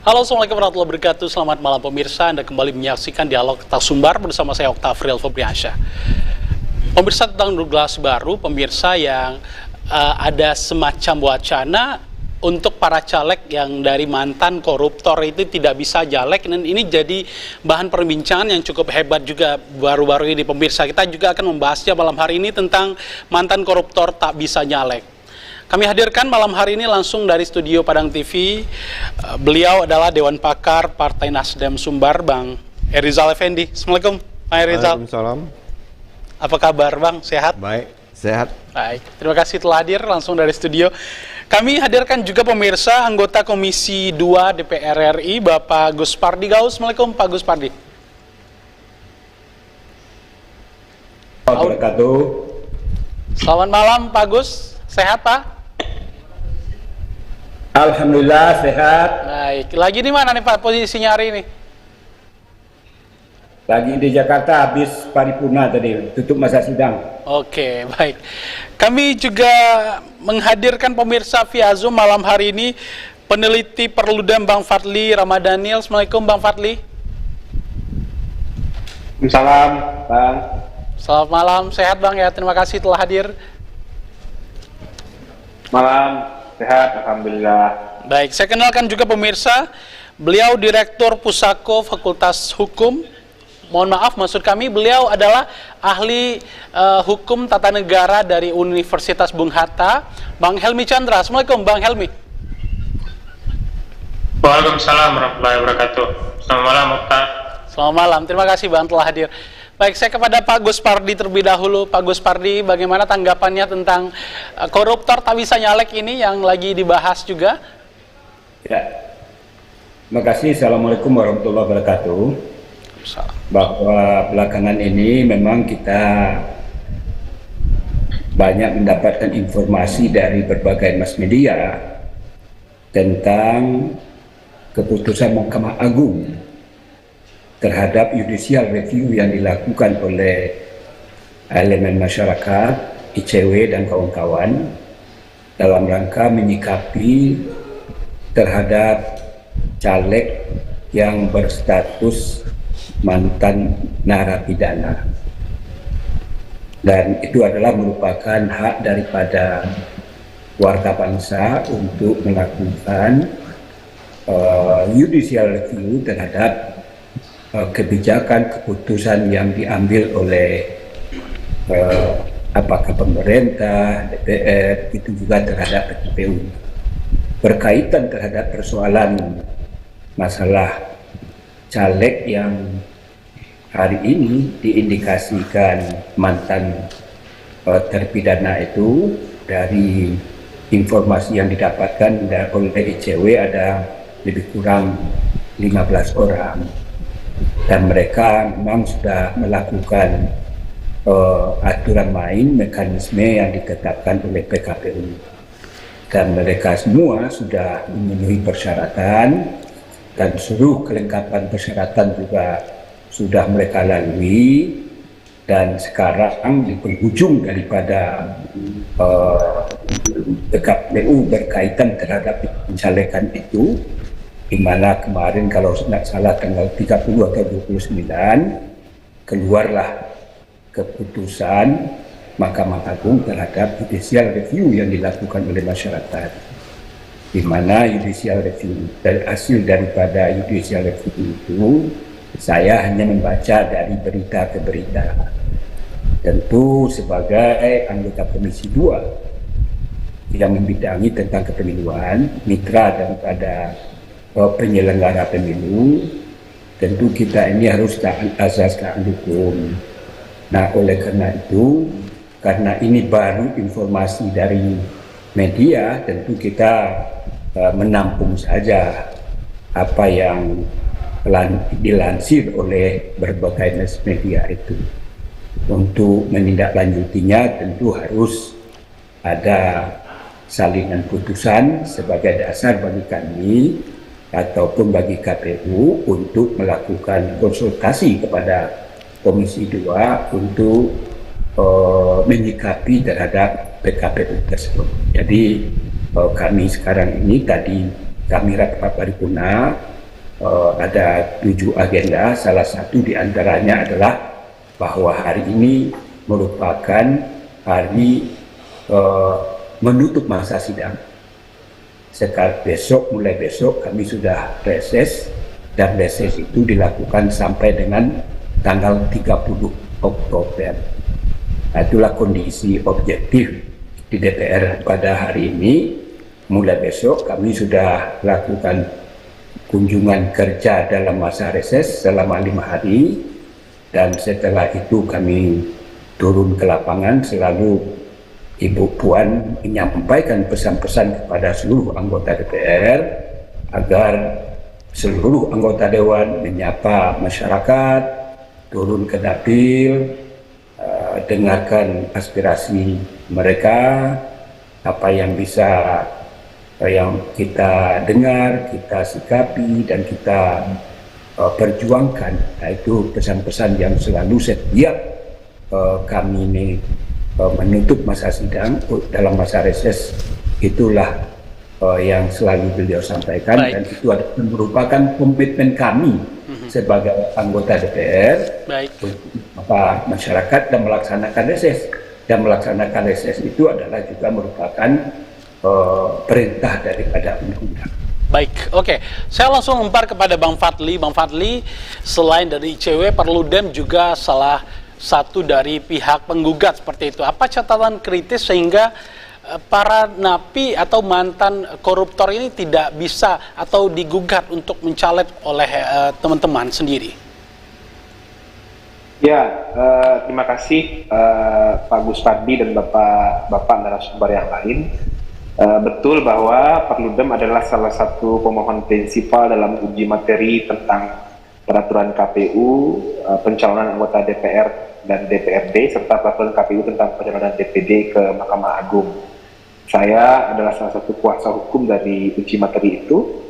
Halo, Assalamualaikum warahmatullahi wabarakatuh. Selamat malam pemirsa. Anda kembali menyaksikan Dialog Sumbar bersama saya Oktavriel Febriansyah. Pemirsa, tentang regulasi baru, pemirsa, yang ada semacam wacana untuk para caleg yang dari mantan koruptor itu tidak bisa caleg, dan ini jadi bahan perbincangan yang cukup hebat juga baru-baru ini pemirsa. Kita juga akan membahasnya malam hari ini tentang mantan koruptor tak bisa nyalek. Kami hadirkan malam hari ini langsung dari studio Padang TV. Beliau adalah Dewan Pakar Partai Nasdem Sumbar, Bang Erizal Effendi. Assalamualaikum, Bang Erizal. Waalaikumsalam. Apa kabar, Bang? Sehat? Baik, sehat. Baik, terima kasih telah hadir langsung dari studio. Kami hadirkan juga pemirsa anggota Komisi 2 DPR RI, Bapak Gus Pardi Gaus. Assalamualaikum, Pak Gus Pardi. Wabarakatuh. Selamat malam, Pak Gus. Sehat, Pak? Alhamdulillah sehat. Baik, lagi di mana nih Pak posisinya hari ini? Lagi di Jakarta, habis paripurna tadi, tutup masa sidang. Oke, baik. Kami juga menghadirkan pemirsa via Zoom malam hari ini peneliti Perludem Bang Fadli Ramadhanil. Assalamualaikum, Bang Fadli. Salam, Bang. Selamat malam, sehat Bang ya. Terima kasih telah hadir. Malam, sehat, alhamdulillah. Baik, saya kenalkan juga pemirsa, beliau Direktur Pusako Fakultas Hukum. Mohon maaf, maksud kami beliau adalah ahli hukum tata negara dari Universitas Bung Hatta, Bang Helmi Chandra. Assalamualaikum, Bang Helmi. Waalaikumsalam warahmatullahi wabarakatuh. Selamat malam, Okta. Selamat malam, terima kasih Bang telah hadir. Baik, saya kepada Pak Gus Pardi terlebih dahulu. Pak Gus Pardi, bagaimana tanggapannya tentang koruptor tak bisa nyalek ini yang lagi dibahas juga? Ya, terima kasih. Assalamualaikum warahmatullahi wabarakatuh. Bahwa belakangan ini memang kita banyak mendapatkan informasi dari berbagai mass media tentang keputusan Mahkamah Agung terhadap judicial review yang dilakukan oleh elemen masyarakat, ICW dan kawan-kawan dalam rangka menyikapi terhadap caleg yang berstatus mantan narapidana. Dan itu adalah merupakan hak daripada warga bangsa untuk melakukan judicial review terhadap kebijakan keputusan yang diambil oleh apakah pemerintah, DPR, itu juga terhadap PKPU berkaitan terhadap persoalan masalah caleg yang hari ini diindikasikan mantan terpidana. Itu dari informasi yang didapatkan oleh ICW ada lebih kurang 15 orang. Dan mereka memang sudah melakukan aturan main, mekanisme yang ditetapkan oleh PKPU. Dan mereka semua sudah memenuhi persyaratan, dan seluruh kelengkapan persyaratan juga sudah mereka lalui. Dan sekarang di penghujung daripada PKPU berkaitan terhadap pencalekan itu, di mana kemarin kalau tidak salah tanggal 30 atau 29 keluarlah keputusan Mahkamah Agung terhadap judicial review yang dilakukan oleh masyarakat, di mana judicial review dan hasil daripada judicial review itu saya hanya membaca dari berita ke berita. Tentu sebagai anggota Komisi 2 yang membidangi tentang kepemiluan, mitra daripada penyelenggara pemilu, tentu kita ini harus taat azas keadilan hukum. Nah, oleh karena itu, karena ini baru informasi dari media, tentu kita menampung saja apa yang dilansir oleh berbagai mass media itu. Untuk menindaklanjutinya tentu harus ada salinan putusan sebagai dasar bagi kami ataupun bagi KPU untuk melakukan konsultasi kepada Komisi 2 untuk menyikapi terhadap PKPU tersebut. Jadi kami sekarang ini tadi kami rapat paripurna ada 7 agenda. Salah satu diantaranya adalah bahwa hari ini merupakan hari menutup masa sidang. Mulai besok kami sudah reses, dan reses itu dilakukan sampai dengan tanggal 30 Oktober. Nah, itulah kondisi objektif di DPR pada hari ini. Mulai besok kami sudah lakukan kunjungan kerja dalam masa reses selama 5 hari, dan setelah itu kami turun ke lapangan. Selalu Ibu Puan menyampaikan pesan-pesan kepada seluruh anggota DPR agar seluruh anggota Dewan menyapa masyarakat, turun ke dapil, dengarkan aspirasi mereka, apa yang bisa yang kita dengar, kita sikapi, dan kita perjuangkan. Nah, itu pesan-pesan yang selalu setiap kami ini menutup masa sidang dalam masa reses, itulah yang selalu beliau sampaikan. Baik. Dan itu merupakan komitmen kami sebagai anggota DPR. Baik. Masyarakat dan melaksanakan reses. Dan melaksanakan reses itu adalah juga merupakan perintah daripada undang-undang. Baik, oke. Saya langsung lempar kepada Bang Fadli. Bang Fadli, selain dari ICW, Perludem juga salah satu dari pihak penggugat seperti itu. Apa catatan kritis sehingga para napi atau mantan koruptor ini tidak bisa atau digugat untuk mencaleg oleh teman-teman sendiri? Ya, terima kasih Pak Gus Fadli dan Bapak narasumber yang lain. Betul bahwa Perludem adalah salah satu pemohon prinsipal dalam uji materi tentang peraturan KPU, pencalonan anggota DPR dan DPRD, serta peraturan KPU tentang pencalonan DPD ke Mahkamah Agung. Saya adalah salah satu kuasa hukum dari uji materi itu,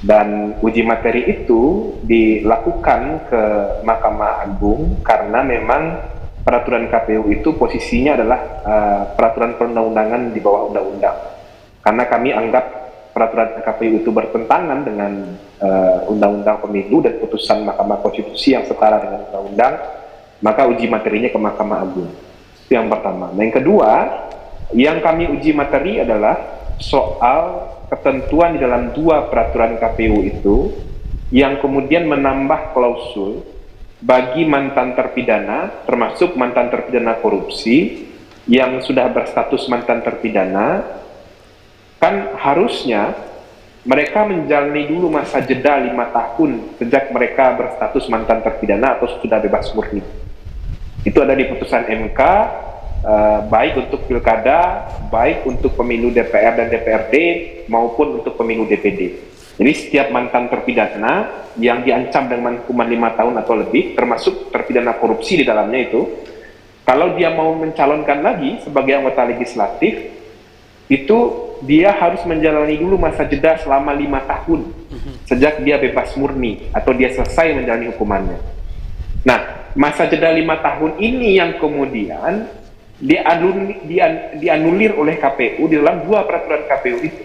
dan uji materi itu dilakukan ke Mahkamah Agung karena memang peraturan KPU itu posisinya adalah peraturan perundang-undangan di bawah undang-undang. Karena kami anggap peraturan KPU itu bertentangan dengan Undang-Undang Pemilu dan putusan Mahkamah Konstitusi yang setara dengan undang-undang, maka uji materinya ke Mahkamah Agung. Itu yang pertama. Nah, yang kedua, yang kami uji materi adalah soal ketentuan di dalam 2 peraturan KPU itu yang kemudian menambah klausul bagi mantan terpidana, termasuk mantan terpidana korupsi yang sudah berstatus mantan terpidana. Kan harusnya mereka menjalani dulu masa jeda 5 tahun sejak mereka berstatus mantan terpidana atau sudah bebas murni. Itu ada di putusan MK, baik untuk pilkada, baik untuk pemilu DPR dan DPRD, maupun untuk pemilu DPD. Jadi setiap mantan terpidana yang diancam dengan hukuman 5 tahun atau lebih, termasuk terpidana korupsi di dalamnya itu, kalau dia mau mencalonkan lagi sebagai anggota legislatif, itu dia harus menjalani dulu masa jeda selama 5 tahun sejak dia bebas murni atau dia selesai menjalani hukumannya. Nah, masa jeda 5 tahun ini yang kemudian dianulir oleh KPU di dalam 2 peraturan KPU itu.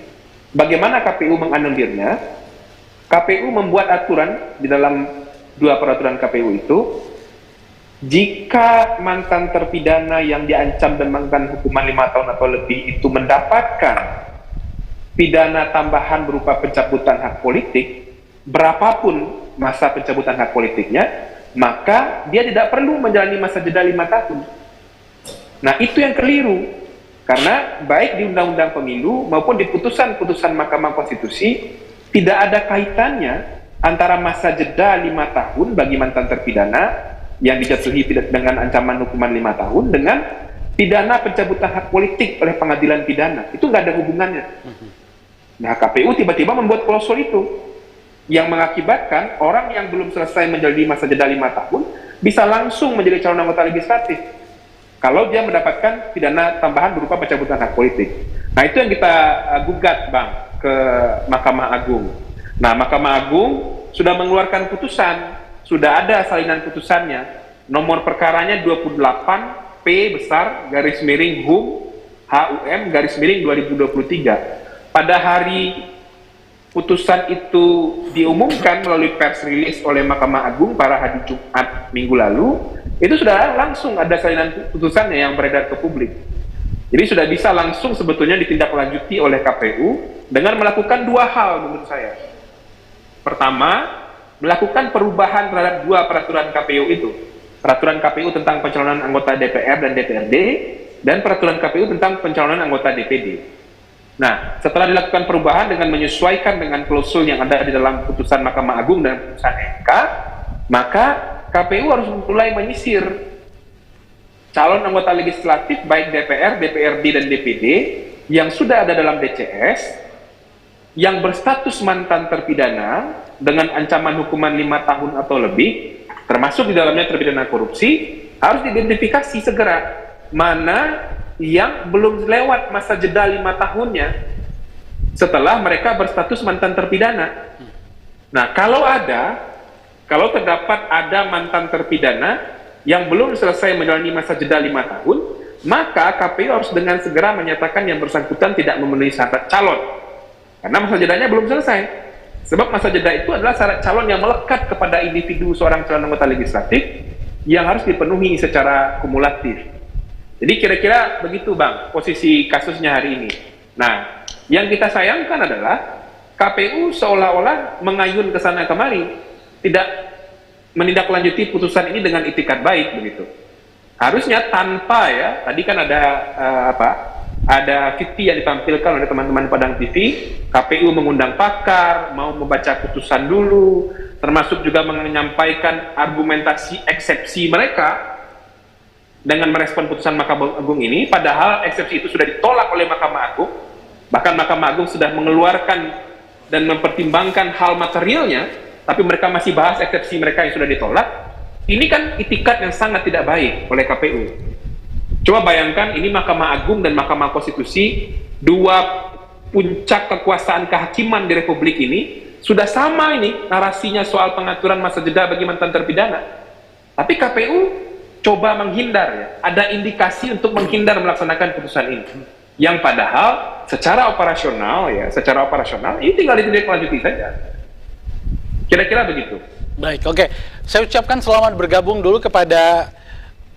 Bagaimana KPU menganulirnya? KPU membuat aturan di dalam 2 peraturan KPU itu, jika mantan terpidana yang diancam dengan hukuman 5 tahun atau lebih itu mendapatkan pidana tambahan berupa pencabutan hak politik, berapapun masa pencabutan hak politiknya, maka dia tidak perlu menjalani masa jeda 5 tahun. Nah, itu yang keliru. Karena baik di Undang-Undang Pemilu maupun di putusan-putusan Mahkamah Konstitusi tidak ada kaitannya antara masa jeda 5 tahun bagi mantan terpidana yang dijatuhi dengan ancaman hukuman 5 tahun dengan pidana pencabutan hak politik oleh pengadilan pidana. Itu nggak ada hubungannya. Nah, KPU tiba-tiba membuat klausul itu yang mengakibatkan orang yang belum selesai menjalani masa jeda 5 tahun bisa langsung menjadi calon anggota legislatif kalau dia mendapatkan pidana tambahan berupa pencabutan hak politik. Nah, itu yang kita gugat, Bang, ke Mahkamah Agung. Nah, Mahkamah Agung sudah mengeluarkan putusan, sudah ada salinan putusannya, nomor perkaranya 28 P besar garis miring HUM 2023. Pada hari putusan itu diumumkan melalui press release oleh Mahkamah Agung pada hari Jumat minggu lalu, itu sudah langsung ada salinan putusannya yang beredar ke publik. Jadi sudah bisa langsung sebetulnya ditindaklanjuti oleh KPU dengan melakukan dua hal menurut saya. Pertama, melakukan perubahan terhadap dua peraturan KPU itu. Peraturan KPU tentang pencalonan anggota DPR dan DPRD, dan peraturan KPU tentang pencalonan anggota DPD. Nah, setelah dilakukan perubahan dengan menyesuaikan dengan klausul yang ada di dalam putusan Mahkamah Agung dan putusan MK, maka KPU harus mulai menyisir calon anggota legislatif baik DPR, DPRD, dan DPD yang sudah ada dalam DCS, yang berstatus mantan terpidana dengan ancaman hukuman 5 tahun atau lebih, termasuk di dalamnya terpidana korupsi, harus diidentifikasi segera mana yang belum lewat masa jeda 5 tahunnya setelah mereka berstatus mantan terpidana. Nah, kalau terdapat ada mantan terpidana yang belum selesai menjalani masa jeda 5 tahun, maka KPU harus dengan segera menyatakan yang bersangkutan tidak memenuhi syarat calon, karena masa jedanya belum selesai. Sebab masa jeda itu adalah syarat calon yang melekat kepada individu seorang calon anggota legislatif yang harus dipenuhi secara kumulatif. Jadi kira-kira begitu Bang, posisi kasusnya hari ini. Nah, yang kita sayangkan adalah KPU seolah-olah mengayun ke sana kemari, tidak menindaklanjuti putusan ini dengan itikat baik begitu. Harusnya tanpa ya, tadi kan ada ada VT yang ditampilkan oleh teman-teman Padang TV, KPU mengundang pakar, mau membaca putusan dulu, termasuk juga menyampaikan argumentasi eksepsi mereka dengan merespon putusan Mahkamah Agung ini, padahal eksepsi itu sudah ditolak oleh Mahkamah Agung. Bahkan Mahkamah Agung sudah mengeluarkan dan mempertimbangkan hal materialnya, tapi mereka masih bahas eksepsi mereka yang sudah ditolak. Ini kan itikat yang sangat tidak baik oleh KPU. Coba bayangkan, ini Mahkamah Agung dan Mahkamah Konstitusi, dua puncak kekuasaan kehakiman di Republik ini, sudah sama ini narasinya soal pengaturan masa jeda bagi mantan terpidana. Tapi KPU coba menghindar ya, ada indikasi untuk menghindar melaksanakan putusan ini. Yang padahal secara operasional ini tinggal ditindaklanjuti saja. Kira-kira begitu. Baik, oke. Saya ucapkan selamat bergabung dulu kepada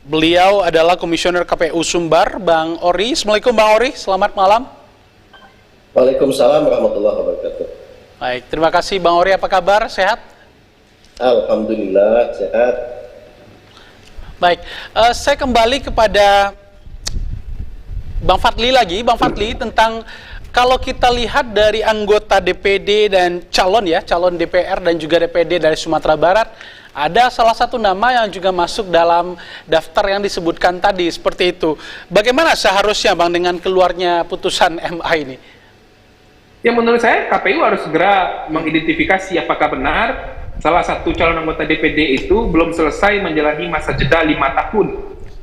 beliau adalah Komisioner KPU Sumbar, Bang Ori. Assalamualaikum Bang Ori, selamat malam. Waalaikumsalam warahmatullahi wabarakatuh. Baik, terima kasih Bang Ori, apa kabar? Sehat? Alhamdulillah, sehat. Baik, saya kembali kepada Bang Fadli lagi. Bang Fadli, tentang kalau kita lihat dari anggota DPD dan calon DPR dan juga DPD dari Sumatera Barat, ada salah satu nama yang juga masuk dalam daftar yang disebutkan tadi, seperti itu. Bagaimana seharusnya Bang dengan keluarnya putusan MA ini? Ya, menurut saya KPU harus segera mengidentifikasi apakah benar salah satu calon anggota DPD itu belum selesai menjalani masa jeda 5 tahun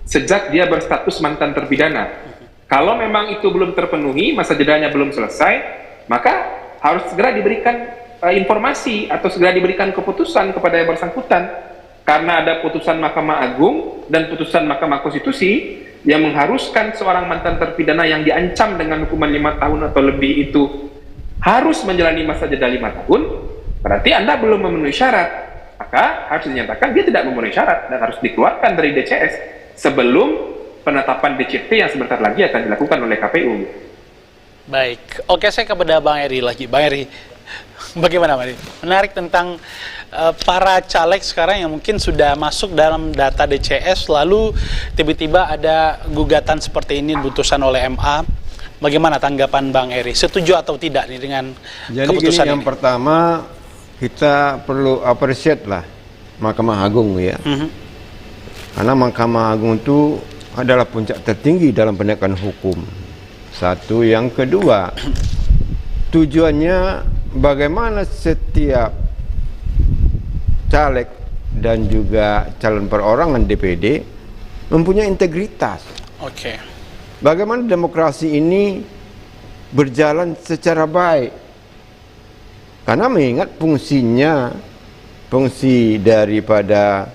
sejak dia berstatus mantan terpidana. Kalau memang itu belum terpenuhi, masa jedanya belum selesai, maka harus segera diberikan informasi atau segera diberikan keputusan kepada yang bersangkutan. Karena ada putusan Mahkamah Agung dan putusan Mahkamah Konstitusi yang mengharuskan seorang mantan terpidana yang diancam dengan hukuman 5 tahun atau lebih itu harus menjalani masa jeda 5 tahun, berarti Anda belum memenuhi syarat, maka harus dinyatakan dia tidak memenuhi syarat dan harus dikeluarkan dari DCS sebelum penetapan DCT yang sebentar lagi akan dilakukan oleh KPU. Baik, oke, saya kepada Bang Eri lagi. Bang Eri, bagaimana Bang Eri? Menarik tentang para caleg sekarang yang mungkin sudah masuk dalam data DCS, lalu tiba-tiba ada gugatan seperti ini putusan oleh MA. Bagaimana tanggapan Bang Eri? Setuju atau tidak nih dengan keputusan ini? Yang pertama, kita perlu appreciate lah Mahkamah Agung ya. Karena Mahkamah Agung itu adalah puncak tertinggi dalam penegakan hukum. Satu, yang kedua, tujuannya bagaimana setiap caleg dan juga calon perorangan DPD mempunyai integritas. Oke. Bagaimana demokrasi ini berjalan secara baik. Karena mengingat fungsi daripada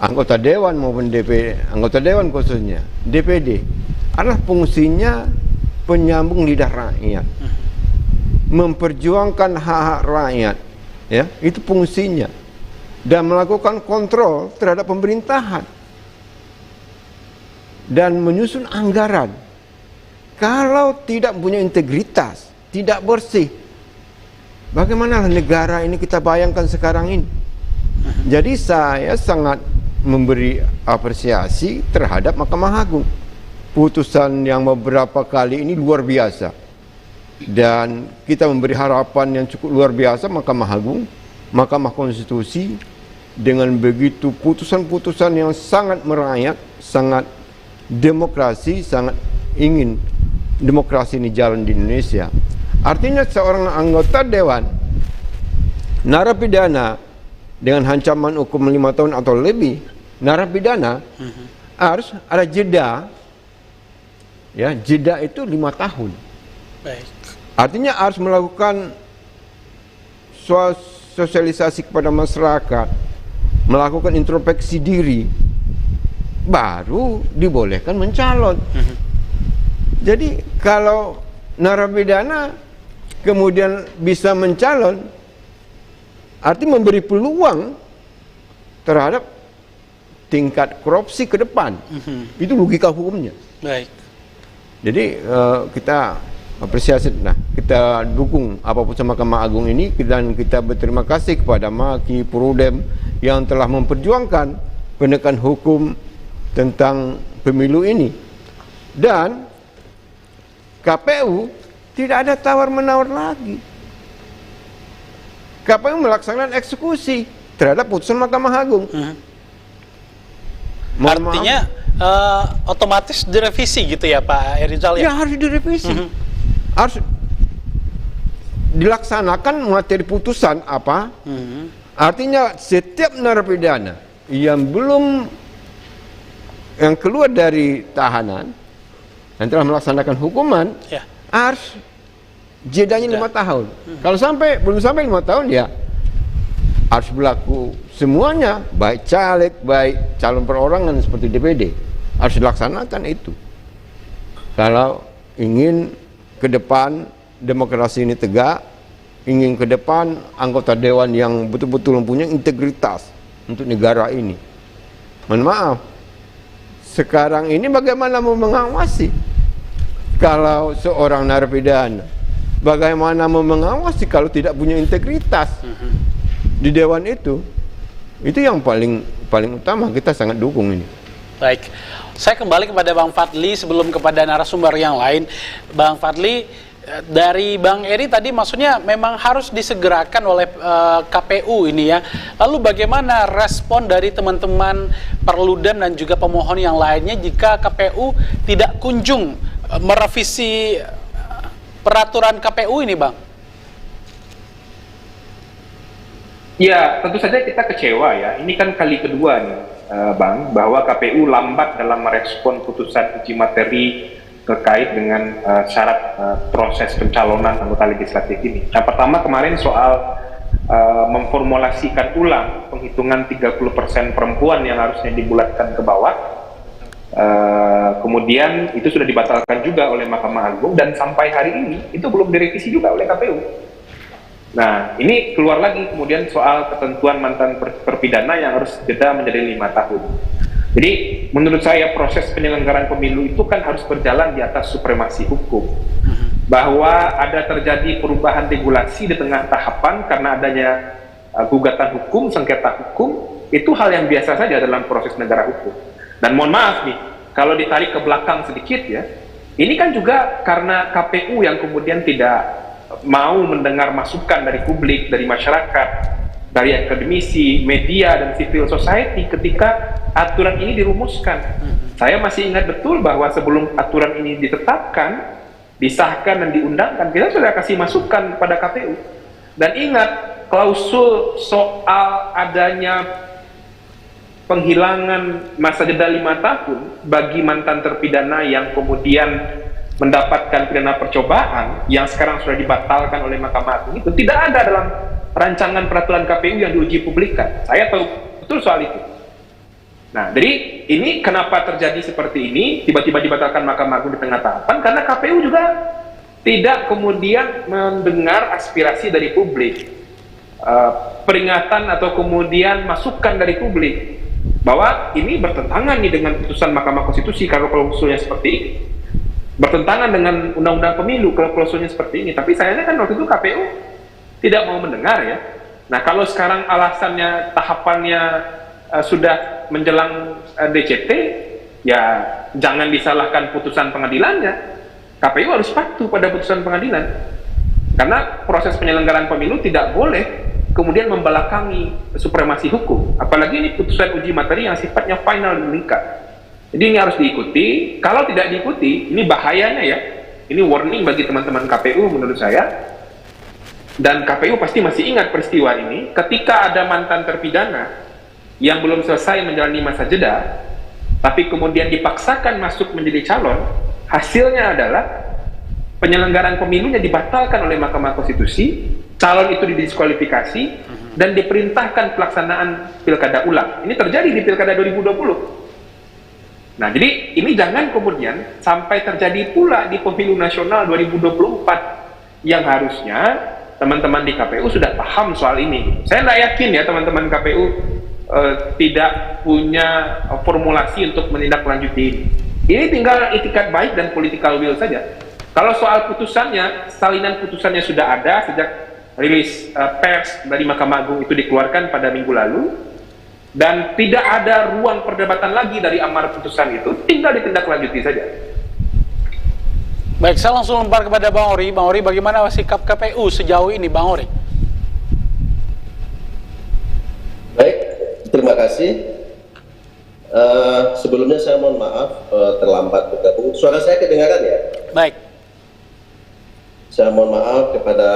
anggota dewan maupun DPD, anggota dewan khususnya DPD adalah fungsinya penyambung lidah rakyat. memperjuangkan hak-hak rakyat, ya, itu fungsinya, dan melakukan kontrol terhadap pemerintahan dan menyusun anggaran. Kalau tidak punya integritas, tidak bersih, bagaimana negara ini kita bayangkan sekarang ini? Jadi saya sangat memberi apresiasi terhadap Mahkamah Agung. Putusan yang beberapa kali ini luar biasa. Dan kita memberi harapan yang cukup luar biasa Mahkamah Agung, Mahkamah Konstitusi, dengan begitu putusan-putusan yang sangat merayat, sangat demokrasi, sangat ingin demokrasi ini jalan di Indonesia. Artinya seorang anggota dewan narapidana dengan ancaman hukum 5 tahun atau lebih, narapidana harus ada jeda. Ya, jeda itu 5 tahun. Baik. Artinya harus melakukan sosialisasi kepada masyarakat, melakukan introspeksi diri, baru dibolehkan mencalon. Jadi kalau narapidana kemudian bisa mencalon, arti memberi peluang terhadap tingkat korupsi ke depan. Itu logika hukumnya. Baik. Jadi kita apresiasi, nah kita dukung apa putusan Mahkamah Agung ini, dan kita berterima kasih kepada Maki Perludem yang telah memperjuangkan penegakan hukum tentang pemilu ini. Dan KPU tidak ada tawar-menawar lagi. KPU melaksanakan eksekusi terhadap putusan Mahkamah Agung. Artinya otomatis direvisi gitu ya Pak Rizal ya? Ya harus direvisi. Harus dilaksanakan materi putusan apa. Artinya setiap narapidana yang keluar dari tahanan yang telah melaksanakan hukuman, Ya. harus jedanya 5 tahun. Kalau belum sampai 5 tahun, ya harus berlaku semuanya, baik caleg, baik calon perorangan seperti DPD, harus dilaksanakan itu. Kalau ingin ke depan demokrasi ini tegak, ingin ke depan anggota dewan yang betul-betul mempunyai integritas untuk negara ini. Mohon maaf, sekarang ini bagaimana mau mengawasi kalau seorang narapidana? Bagaimana mau mengawasi kalau tidak punya integritas di dewan itu? Itu yang paling utama, kita sangat dukung ini. Baik, saya kembali kepada Bang Fadli sebelum kepada narasumber yang lain. Bang Fadli, dari Bang Eri tadi maksudnya memang harus disegerakan oleh KPU ini ya. Lalu bagaimana respon dari teman-teman Perludem dan juga pemohon yang lainnya jika KPU tidak kunjung merevisi peraturan KPU ini, Bang? Ya, tentu saja kita kecewa ya. Ini kan kali kedua nih, Bang, bahwa KPU lambat dalam merespon putusan uji materi terkait dengan syarat proses pencalonan anggota legislatif ini. Yang pertama kemarin soal memformulasikan ulang penghitungan 30% perempuan yang harusnya dibulatkan ke bawah. Kemudian itu sudah dibatalkan juga oleh Mahkamah Agung, dan sampai hari ini itu belum direvisi juga oleh KPU. Nah, ini keluar lagi kemudian soal ketentuan mantan terpidana yang harus jeda menjadi 5 tahun. Jadi menurut saya proses penyelenggaraan pemilu itu kan harus berjalan di atas supremasi hukum. Bahwa ada terjadi perubahan regulasi di tengah tahapan karena adanya gugatan hukum, sengketa hukum, itu hal yang biasa saja dalam proses negara hukum. Dan mohon maaf nih, kalau ditarik ke belakang sedikit ya, ini kan juga karena KPU yang kemudian tidak mau mendengar masukan dari publik, dari masyarakat, dari akademisi, media, dan civil society ketika aturan ini dirumuskan. Saya masih ingat betul bahwa sebelum aturan ini ditetapkan, disahkan dan diundangkan, kita sudah kasih masukan pada KPU. Dan ingat, klausul soal adanya penghilangan masa jeda 5 tahun bagi mantan terpidana yang kemudian mendapatkan pidana percobaan yang sekarang sudah dibatalkan oleh Mahkamah Agung itu tidak ada dalam rancangan peraturan KPU yang diuji publikkan. Saya tahu betul soal itu. Nah, jadi ini kenapa terjadi seperti ini, tiba-tiba dibatalkan Mahkamah Agung di tengah tahapan, karena KPU juga tidak kemudian mendengar aspirasi dari publik, peringatan atau kemudian masukan dari publik bahwa ini bertentangan nih dengan putusan Mahkamah Konstitusi kalau klausulnya seperti ini, bertentangan dengan Undang-Undang Pemilu kalau klausulnya seperti ini. Tapi sayangnya kan waktu itu KPU tidak mau mendengar ya. Nah kalau sekarang alasannya tahapannya sudah menjelang DCT, ya jangan disalahkan putusan pengadilannya. KPU harus patuh pada putusan pengadilan, karena proses penyelenggaraan pemilu tidak boleh kemudian membelakangi supremasi hukum, apalagi ini putusan uji materi yang sifatnya final dan mengikat. Jadi ini harus diikuti. Kalau tidak diikuti, ini bahayanya ya, ini warning bagi teman-teman KPU menurut saya. Dan KPU pasti masih ingat peristiwa ini ketika ada mantan terpidana yang belum selesai menjalani masa jeda tapi kemudian dipaksakan masuk menjadi calon. Hasilnya adalah penyelenggaraan pemilunya dibatalkan oleh Mahkamah Konstitusi, calon itu didiskualifikasi, dan diperintahkan pelaksanaan pilkada ulang. Ini terjadi di pilkada 2020. Nah, jadi ini jangan kemudian sampai terjadi pula di pemilu nasional 2024 yang harusnya teman-teman di KPU sudah paham soal ini. Saya nggak yakin ya teman-teman KPU tidak punya formulasi untuk menindaklanjuti ini. Ini tinggal itikat baik dan political will saja. Kalau soal putusannya, salinan putusannya sudah ada sejak rilis pers dari Mahkamah Agung itu dikeluarkan pada minggu lalu, dan tidak ada ruang perdebatan lagi dari amar putusan itu, tinggal ditindaklanjuti saja. Baik, saya langsung lempar kepada Bang Ori. Bang Ori, bagaimana sikap KPU sejauh ini, Bang Ori? Baik, terima kasih. Sebelumnya saya mohon maaf terlambat bergabung. Suara saya kedengaran ya? Baik. Saya mohon maaf kepada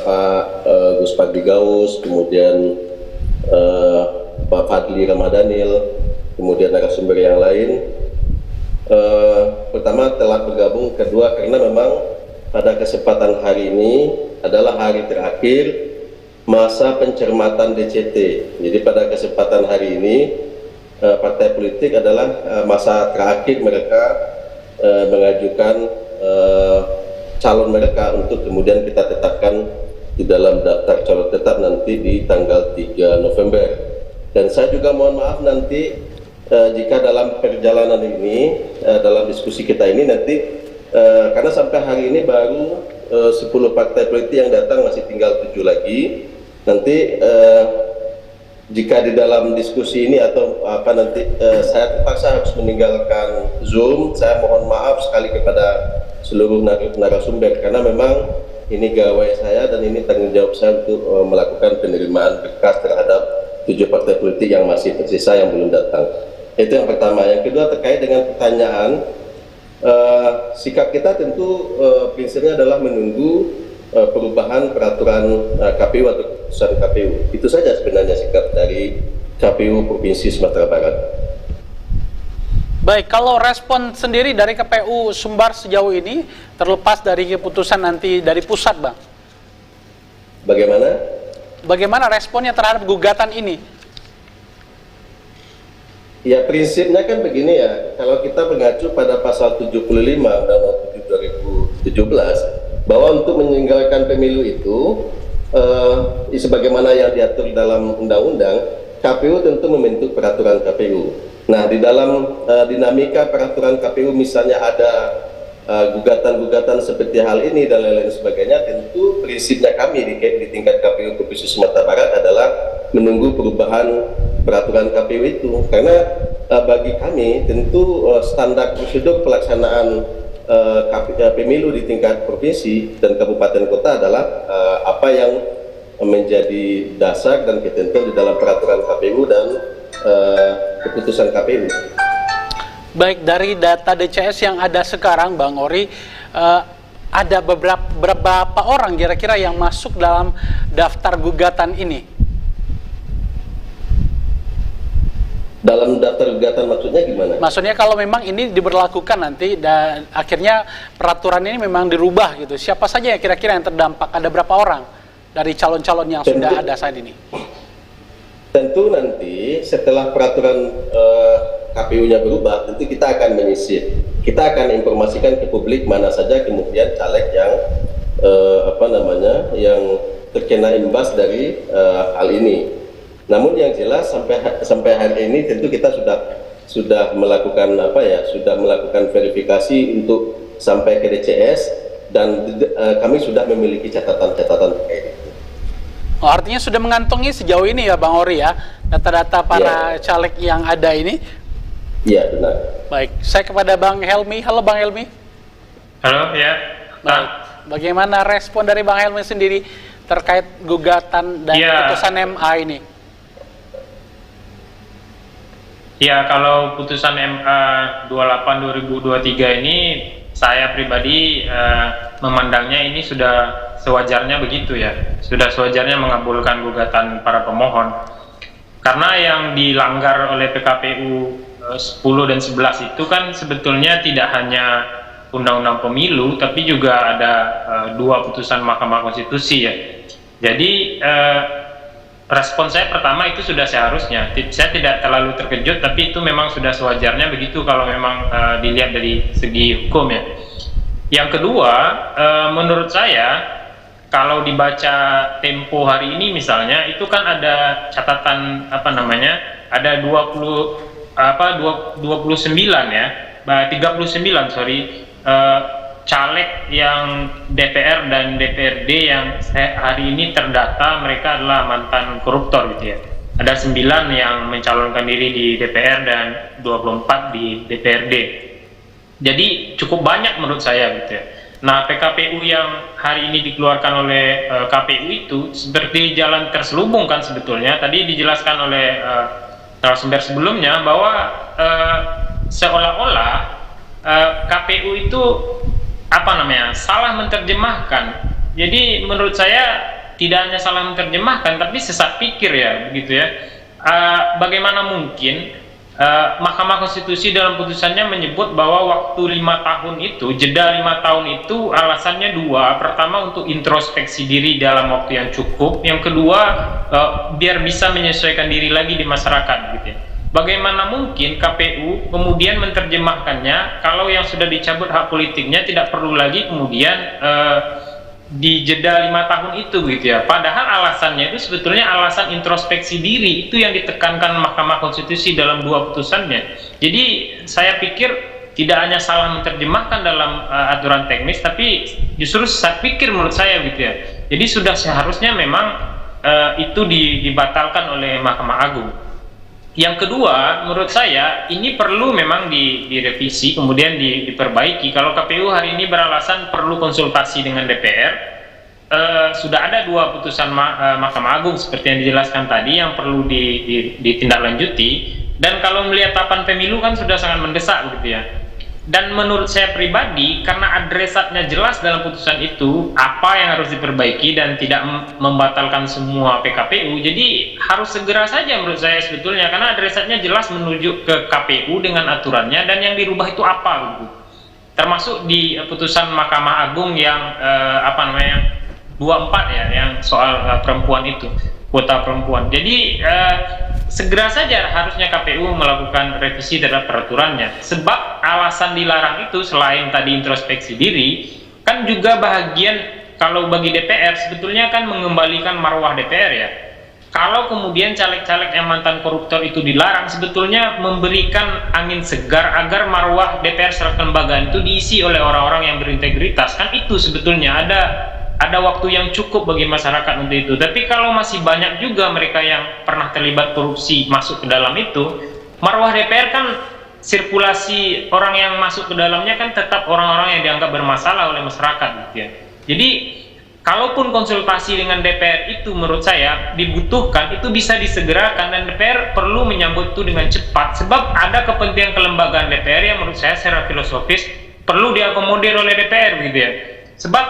Pak Gus Pagdi Gaus, kemudian Pak Fadli Ramadhanil, kemudian narasumber yang lain. Pertama telah bergabung, kedua karena memang pada kesempatan hari ini adalah hari terakhir masa pencermatan DCT. Jadi pada kesempatan hari ini partai politik adalah masa terakhir mereka mengajukan calon mereka untuk kemudian kita tetapkan di dalam daftar calon tetap nanti di tanggal 3 November. Dan saya juga mohon maaf nanti jika dalam perjalanan ini, dalam diskusi kita ini nanti, karena sampai hari ini baru 10 partai politik yang datang, masih tinggal 7 lagi. Nanti jika di dalam diskusi ini atau apa nanti saya terpaksa harus meninggalkan Zoom, saya mohon maaf sekali kepada seluruh narasumber karena memang ini gawai saya dan ini tanggung jawab saya untuk melakukan penerimaan berkas terhadap 7 partai politik yang masih tersisa yang belum datang. Itu yang pertama. Yang kedua terkait dengan pertanyaan, sikap kita tentu prinsipnya adalah menunggu perubahan peraturan KPU atau keputusan KPU. Itu saja sebenarnya sikap dari KPU Provinsi Sumatera Barat. Baik, kalau respon sendiri dari KPU Sumbar sejauh ini, terlepas dari keputusan nanti dari pusat, Bang. Bagaimana? Bagaimana responnya terhadap gugatan ini? Ya prinsipnya kan begini ya, kalau kita mengacu pada pasal 75 Undang-Undang 7 2017, bahwa untuk meninggalkan pemilu itu sebagaimana yang diatur dalam undang-undang, KPU tentu membentuk peraturan KPU. Nah, di dalam dinamika peraturan KPU misalnya ada gugatan-gugatan seperti hal ini dan lain-lain sebagainya, tentu prinsipnya kami di tingkat KPU Provinsi Sumatera Barat adalah menunggu perubahan peraturan KPU itu, karena bagi kami tentu standar prosedur pelaksanaan pemilu di tingkat provinsi dan kabupaten kota adalah apa yang menjadi dasar dan ketentuan di dalam peraturan KPU dan keputusan KPU. Baik, dari data DCS yang ada sekarang, Bang Ori, ada beberapa orang kira-kira yang masuk dalam daftar gugatan ini? Dalam daftar gugatan maksudnya gimana? Maksudnya kalau memang ini diberlakukan nanti dan akhirnya peraturan ini memang dirubah gitu, siapa saja ya kira-kira yang terdampak? Ada berapa orang dari calon-calon yang sudah ada saat ini? Tentu nanti setelah peraturan KPU-nya berubah, tentu kita akan menyisir. Kita akan informasikan ke publik mana saja kemudian caleg yang yang terkena imbas dari hal ini. Namun yang jelas sampai hari ini tentu kita sudah melakukan sudah melakukan verifikasi untuk sampai ke DCS dan kami sudah memiliki catatan-catatan terkait itu. Oh, artinya sudah mengantongi sejauh ini ya Bang Ori ya, data-data para caleg yang ada ini? Iya, benar. Baik, saya kepada Bang Helmi. Halo Bang Helmi. Halo, ya. Baik, bagaimana respon dari Bang Helmi sendiri terkait gugatan dan putusan MA ini? Ya, kalau putusan MA 28/2023 ini saya pribadi memandangnya ini sudah sewajarnya begitu ya, sudah sewajarnya mengabulkan gugatan para pemohon. Karena yang dilanggar oleh PKPU 10 dan 11 itu kan sebetulnya tidak hanya Undang-Undang Pemilu, tapi juga ada 2 putusan Mahkamah Konstitusi ya. Jadi respon saya pertama itu sudah seharusnya, saya tidak terlalu terkejut, tapi itu memang sudah sewajarnya begitu kalau memang dilihat dari segi hukum ya. Yang kedua, menurut saya kalau dibaca Tempo hari ini misalnya, itu kan ada catatan ada 39 ya, 39 caleg yang DPR dan DPRD yang hari ini terdata mereka adalah mantan koruptor gitu ya. Ada 9 yang mencalonkan diri di DPR dan 24 di DPRD. Jadi cukup banyak menurut saya gitu ya. Nah, PKPU yang hari ini dikeluarkan oleh KPU itu seperti jalan terselubung kan sebetulnya. Tadi dijelaskan oleh narasumber sebelumnya bahwa seolah-olah KPU itu salah menerjemahkan. Jadi menurut saya tidak hanya salah menerjemahkan, tapi sesat pikir ya, begitu ya. Bagaimana mungkin Mahkamah Konstitusi dalam putusannya menyebut bahwa waktu 5 tahun itu, jeda 5 tahun itu alasannya 2. Pertama untuk introspeksi diri dalam waktu yang cukup. Yang kedua biar bisa menyesuaikan diri lagi di masyarakat, gitu ya. Bagaimana mungkin KPU kemudian menerjemahkannya kalau yang sudah dicabut hak politiknya tidak perlu lagi kemudian di jeda 5 tahun itu gitu ya. Padahal alasannya itu sebetulnya alasan introspeksi diri, itu yang ditekankan Mahkamah Konstitusi dalam 2 putusannya. Jadi saya pikir tidak hanya salah menerjemahkan dalam aturan teknis, tapi justru saya pikir menurut saya gitu ya. Jadi sudah seharusnya memang itu dibatalkan oleh Mahkamah Agung. Yang kedua, menurut saya ini perlu memang direvisi, kemudian diperbaiki. Kalau KPU hari ini beralasan perlu konsultasi dengan DPR, sudah ada 2 putusan Mahkamah Agung seperti yang dijelaskan tadi yang perlu ditindaklanjuti. Dan kalau melihat tahapan pemilu kan sudah sangat mendesak gitu ya. Dan menurut saya pribadi, karena adresatnya jelas dalam putusan itu apa yang harus diperbaiki dan tidak membatalkan semua PKPU, jadi harus segera saja menurut saya sebetulnya, karena adresatnya jelas menuju ke KPU dengan aturannya, dan yang dirubah itu apa gitu. Termasuk di putusan Mahkamah Agung yang 24 ya, yang soal perempuan itu, kuota perempuan. Jadi segera saja harusnya KPU melakukan revisi terhadap peraturannya, sebab alasan dilarang itu selain tadi introspeksi diri, kan juga bahagian kalau bagi DPR sebetulnya kan mengembalikan marwah DPR ya. Kalau kemudian caleg-caleg yang mantan koruptor itu dilarang, sebetulnya memberikan angin segar agar marwah DPR secara kelembagaan itu diisi oleh orang-orang yang berintegritas. Kan itu sebetulnya ada waktu yang cukup bagi masyarakat untuk itu. Tapi kalau masih banyak juga mereka yang pernah terlibat korupsi masuk ke dalam itu, marwah DPR kan sirkulasi orang yang masuk ke dalamnya kan tetap orang-orang yang dianggap bermasalah oleh masyarakat gitu ya. Jadi kalaupun konsultasi dengan DPR itu menurut saya dibutuhkan, itu bisa disegerakan, dan DPR perlu menyambut itu dengan cepat, sebab ada kepentingan kelembagaan DPR yang menurut saya secara filosofis perlu diakomodir oleh DPR gitu ya. Sebab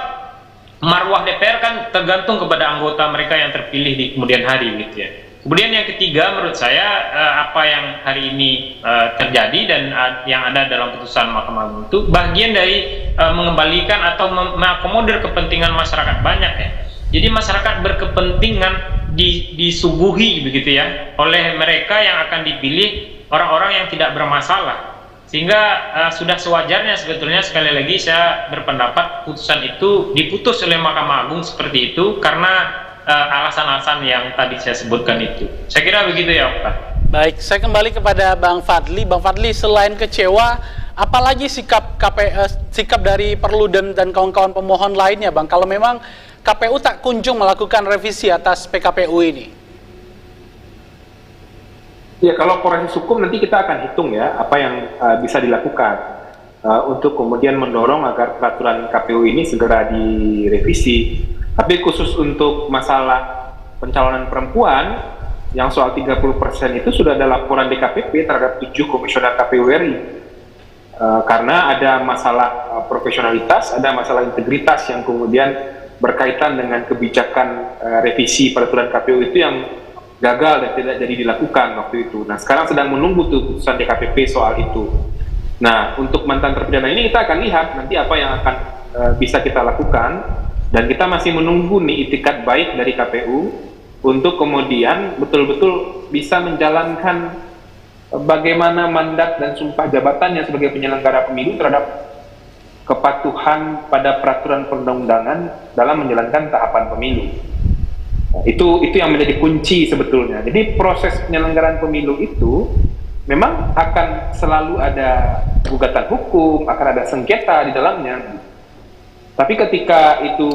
marwah DPR kan tergantung kepada anggota mereka yang terpilih di kemudian hari gitu ya. Kemudian yang ketiga menurut saya apa yang hari ini terjadi dan yang ada dalam putusan Mahkamah Agung itu bagian dari mengembalikan atau mengakomodir kepentingan masyarakat banyak ya. Jadi masyarakat berkepentingan disuguhi begitu ya oleh mereka yang akan dipilih orang-orang yang tidak bermasalah. Sehingga sudah sewajarnya sebetulnya, sekali lagi saya berpendapat putusan itu diputus oleh Mahkamah Agung seperti itu karena alasan-alasan yang tadi saya sebutkan itu. Saya kira begitu ya, Pak. Baik, saya kembali kepada Bang Fadli. Bang Fadli, selain kecewa, apalagi sikap dari Perludem dan kawan-kawan pemohon lainnya, Bang, kalau memang KPU tak kunjung melakukan revisi atas PKPU ini? Ya, kalau proses hukum nanti kita akan hitung ya apa yang bisa dilakukan untuk kemudian mendorong agar peraturan KPU ini segera direvisi. Tapi khusus untuk masalah pencalonan perempuan yang soal 30% itu sudah ada laporan DKPP terhadap 7 komisioner KPU RI. Karena ada masalah profesionalitas, ada masalah integritas yang kemudian berkaitan dengan kebijakan revisi peraturan KPU itu yang gagal dan tidak jadi dilakukan waktu itu. Nah, sekarang sedang menunggu tuh putusan DKPP soal itu. Nah, untuk mantan terpidana ini kita akan lihat nanti apa yang akan bisa kita lakukan, dan kita masih menunggu nih itikat baik dari KPU untuk kemudian betul-betul bisa menjalankan bagaimana mandat dan sumpah jabatannya sebagai penyelenggara pemilu terhadap kepatuhan pada peraturan perundang-undangan dalam menjalankan tahapan pemilu. Itu yang menjadi kunci sebetulnya. Jadi proses penyelenggaraan pemilu itu memang akan selalu ada gugatan hukum, akan ada sengketa di dalamnya. Tapi ketika itu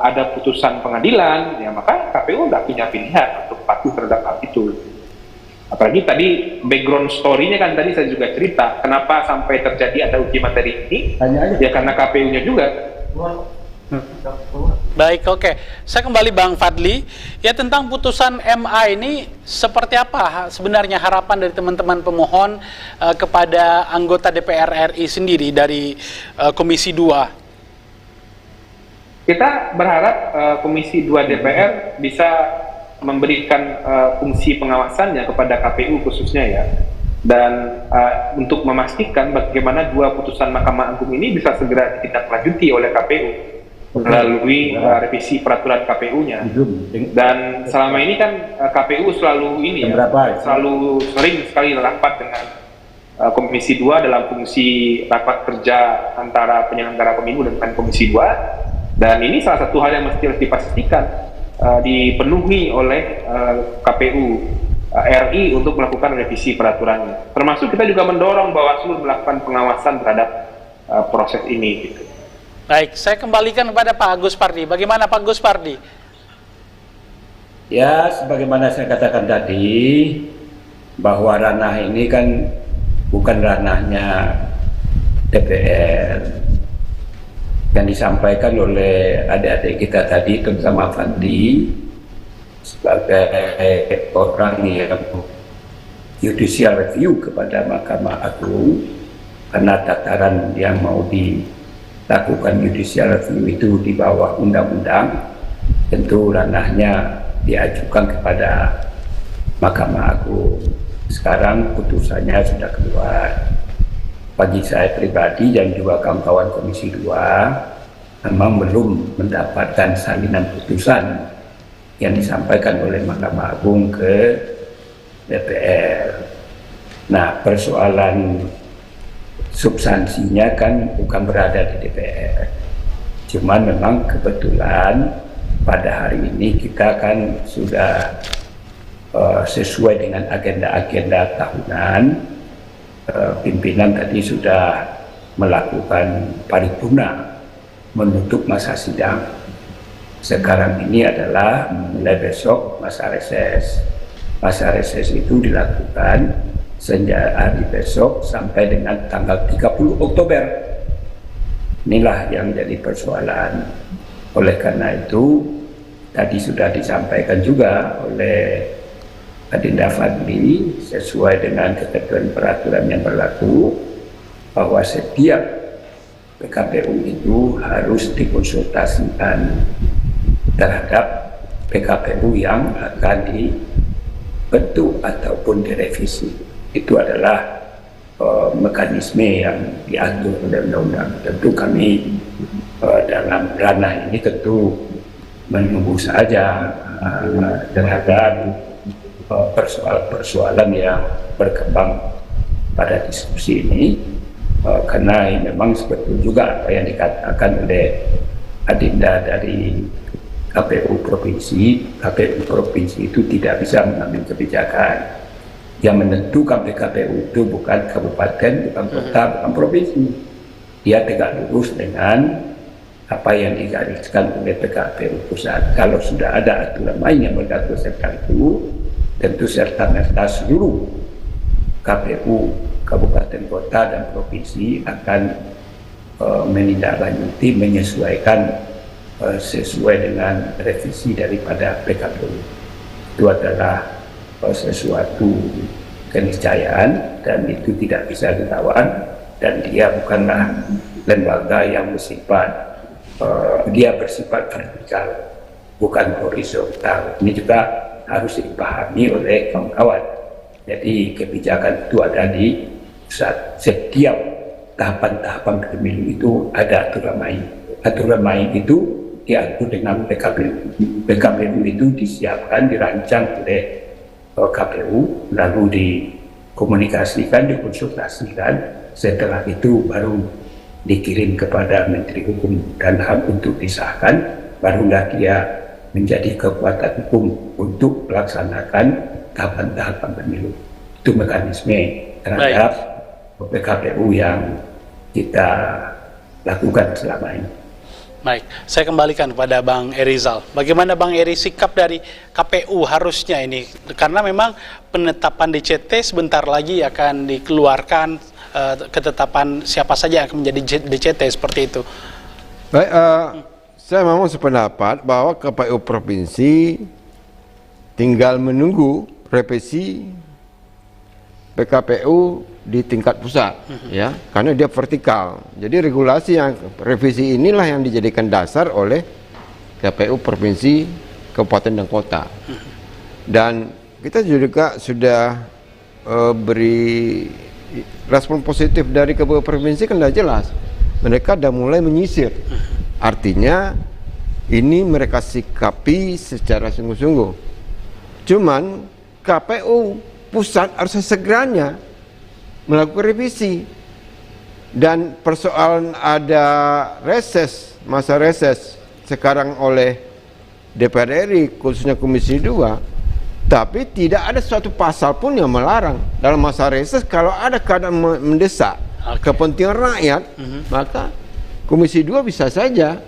ada putusan pengadilan, ya maka KPU nggak punya pilihan untuk patuh terhadap hal itu. Apalagi tadi background story-nya kan tadi saya juga cerita, kenapa sampai terjadi ada uji materi ini, ya karena KPU-nya juga. Baik, oke. Saya kembali Bang Fadli. Ya, tentang putusan MA ini seperti apa sebenarnya harapan dari teman-teman pemohon kepada anggota DPR RI sendiri dari Komisi 2? Kita berharap Komisi 2 DPR bisa memberikan fungsi pengawasannya kepada KPU khususnya ya. Dan untuk memastikan bagaimana 2 putusan Mahkamah Agung ini bisa segera ditindaklanjuti oleh KPU melalui revisi peraturan KPU-nya. Dan selama ini kan KPU selalu selalu sering sekali rapat dengan Komisi 2 dalam fungsi rapat kerja antara penyelenggara pemilu dengan Komisi 2, dan ini salah satu hal yang mesti harus dipastikan dipenuhi oleh KPU RI untuk melakukan revisi peraturannya. Termasuk kita juga mendorong Bawaslu melakukan pengawasan terhadap proses ini gitu. Baik, saya kembalikan kepada Pak Agus Pardi. Bagaimana Pak Agus Pardi? Ya, sebagaimana saya katakan tadi, bahwa ranah ini kan bukan ranahnya DPR. Yang disampaikan oleh adik-adik kita tadi, terutama Fadli, sebagai orang yang judicial review kepada Mahkamah Agung, karena tataran yang mau dilakukan judicial review itu di bawah undang-undang, tentu ranahnya diajukan kepada Mahkamah Agung. Sekarang putusannya sudah keluar. Bagi saya pribadi dan juga kawan-kawan Komisi 2 memang belum mendapatkan salinan putusan yang disampaikan oleh Mahkamah Agung ke DPR. Nah, persoalan substansinya kan bukan berada di DPR. Cuman memang kebetulan pada hari ini kita kan sudah sesuai dengan agenda-agenda tahunan. Pimpinan tadi sudah melakukan paripurna menutup masa sidang. Sekarang ini adalah mulai besok masa reses. Masa reses itu dilakukan sejak hari besok sampai dengan tanggal 30 Oktober. Inilah yang jadi persoalan. Oleh karena itu, tadi sudah disampaikan juga oleh Adinda Fadli sesuai dengan ketentuan peraturan yang berlaku bahwa setiap PKPU itu harus dikonsultasikan terhadap PKPU yang akan dibentuk ataupun direvisi. Itu adalah mekanisme yang diatur oleh undang-undang. Tentu kami dalam ranah ini tentu menunggu saja terhadap persoalan-persoalan yang berkembang pada diskusi ini, karena memang sebetulnya juga apa yang dikatakan oleh Adinda dari KPU provinsi itu tidak bisa mengambil kebijakan. Yang menentukan PKPU itu bukan kabupaten, bukan kota, bukan provinsi. Dia tegak lurus dengan apa yang digariskan oleh PKPU pusat. Kalau sudah ada aturan main yang mengatur serta itu, tentu serta-merta seluruh KPU kabupaten, kota, dan provinsi akan menindaklanjuti, menyesuaikan sesuai dengan revisi daripada PKPU. Itu adalah sesuatu keniscayaan dan itu tidak bisa dilawan, dan dia bukanlah lembaga yang bersifat dia bersifat vertikal, bukan horizontal. Ini juga harus dipahami oleh kawan-kawan. Jadi kebijakan itu ada di setiap tahapan-tahapan pemilu itu ada aturan main. Aturan main itu diatur dengan PKPU. PKPU itu disiapkan, dirancang oleh KPU, lalu dikomunikasikan, dikonsultasikan. Setelah itu baru dikirim kepada Menteri Hukum dan HAM untuk disahkan, barulah dia menjadi kekuatan hukum untuk melaksanakan tahapan-tahapan pemilu. Itu mekanisme terhadap PKPU yang kita lakukan selama ini. Baik, saya kembalikan kepada Bang Erizal. Bagaimana Bang Eri sikap dari KPU harusnya ini? Karena memang penetapan DCT sebentar lagi akan dikeluarkan, ketetapan siapa saja yang akan menjadi DCT seperti itu. Baik, saya memang sependapat bahwa KPU provinsi tinggal menunggu revisi PKPU di tingkat pusat, ya, karena dia vertikal. Jadi regulasi yang revisi inilah yang dijadikan dasar oleh KPU provinsi, kabupaten, dan kota. Dan kita juga sudah beri respon positif dari KPU provinsi, kan sudah jelas. Mereka sudah mulai menyisir. Artinya ini mereka sikapi secara sungguh-sungguh. Cuman KPU pusat harus segeranya melakukan revisi. Dan persoalan ada reses, masa reses sekarang oleh DPR RI, khususnya Komisi 2, tapi tidak ada suatu pasal pun yang melarang dalam masa reses. Kalau ada keadaan mendesak kepentingan rakyat, maka Komisi 2 bisa saja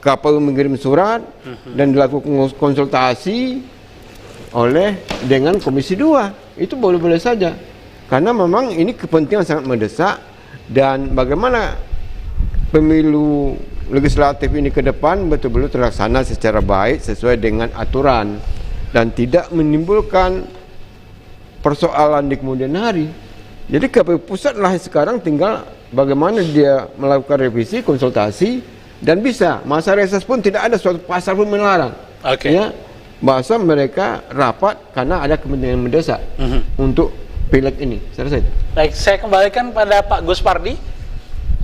KPU mengirim surat dan dilakukan konsultasi dengan Komisi 2. Itu boleh-boleh saja, karena memang ini kepentingan sangat mendesak. Dan bagaimana pemilu legislatif ini ke depan betul-betul terlaksana secara baik sesuai dengan aturan dan tidak menimbulkan persoalan di kemudian hari. Jadi KPU pusat lah sekarang tinggal bagaimana dia melakukan revisi, konsultasi, dan bisa masa reses pun tidak ada suatu pasal pun melarang. Ya, bahasa mereka rapat karena ada kepentingan mendesak untuk pileg ini. Saya rasa itu. Baik, saya kembalikan pada Pak Gus Pardi.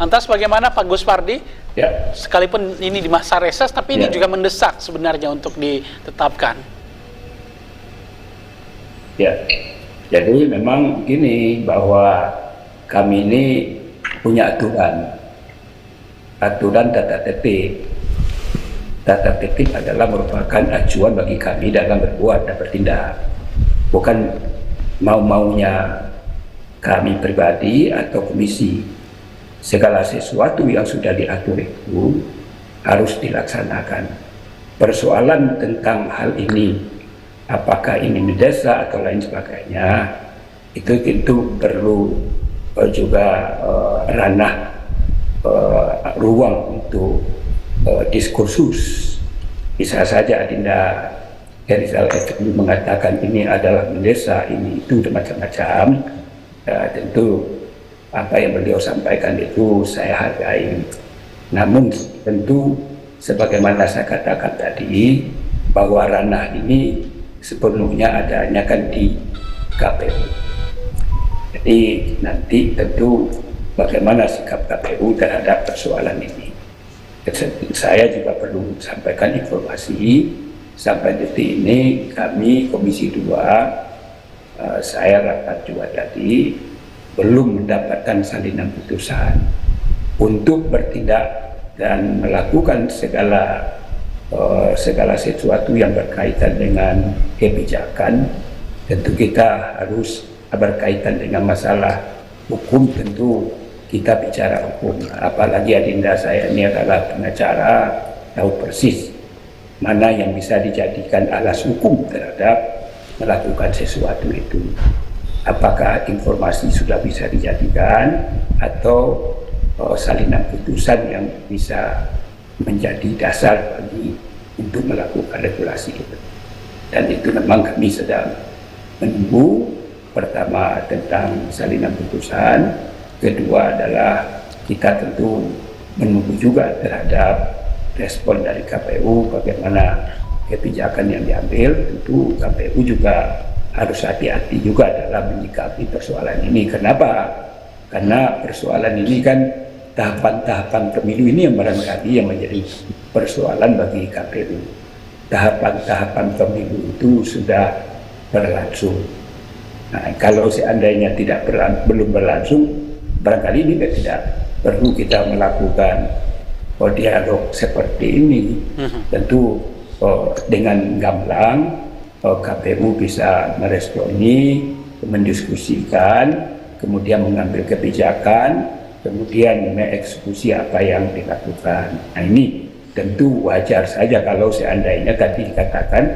Lantas bagaimana Pak Gus Pardi? Ya. Sekalipun ini di masa reses, tapi ini juga mendesak sebenarnya untuk ditetapkan. Ya, jadi memang gini, bahwa kami ini punya aturan tata tertib. Tata tertib adalah merupakan acuan bagi kami dalam berbuat dan bertindak. Bukan mau-maunya kami pribadi atau komisi. Segala sesuatu yang sudah diatur itu harus dilaksanakan. Persoalan tentang hal ini, apakah ini mendesak atau lain sebagainya, itu tentu perlu juga ranah ruang untuk diskursus. Bisa saja Adinda Erizal Effendi mengatakan ini adalah mendesak, ini itu macam-macam. Tentu apa yang beliau sampaikan itu saya hargai. Namun tentu sebagaimana saya katakan tadi, bahwa ranah ini sepenuhnya adanya kan di KPU. Jadi nanti tentu bagaimana sikap KPU terhadap persoalan ini. Saya juga perlu sampaikan informasi sampai detik ini kami Komisi 2, saya rapat juga tadi, belum mendapatkan salinan putusan untuk bertindak dan melakukan segala sesuatu yang berkaitan dengan kebijakan. Tentu kita harus berkaitan dengan masalah hukum, tentu kita bicara hukum. Apalagi adinda saya ini adalah pengacara, tahu persis mana yang bisa dijadikan alas hukum terhadap melakukan sesuatu itu. Apakah informasi sudah bisa dijadikan atau salinan putusan yang bisa menjadi dasar bagi untuk melakukan regulasi itu. Dan itu memang kami sedang menunggu, pertama tentang salinan putusan, kedua adalah kita tentu menunggu juga terhadap respon dari KPU bagaimana kebijakan yang diambil. Tentu KPU juga harus hati-hati juga dalam menyikapi persoalan ini. Kenapa? Karena persoalan ini kan tahapan-tahapan pemilu ini yang barangkali yang menjadi persoalan bagi KPU. Tahapan-tahapan pemilu itu sudah berlangsung. Nah, kalau seandainya belum berlangsung, barangkali ini tidak perlu kita melakukan dialog seperti ini. Tentu dengan gamblang KPU bisa meresponi, mendiskusikan, kemudian mengambil kebijakan, kemudian mengeksekusi apa yang dilakukan. Nah, ini tentu wajar saja kalau seandainya tadi dikatakan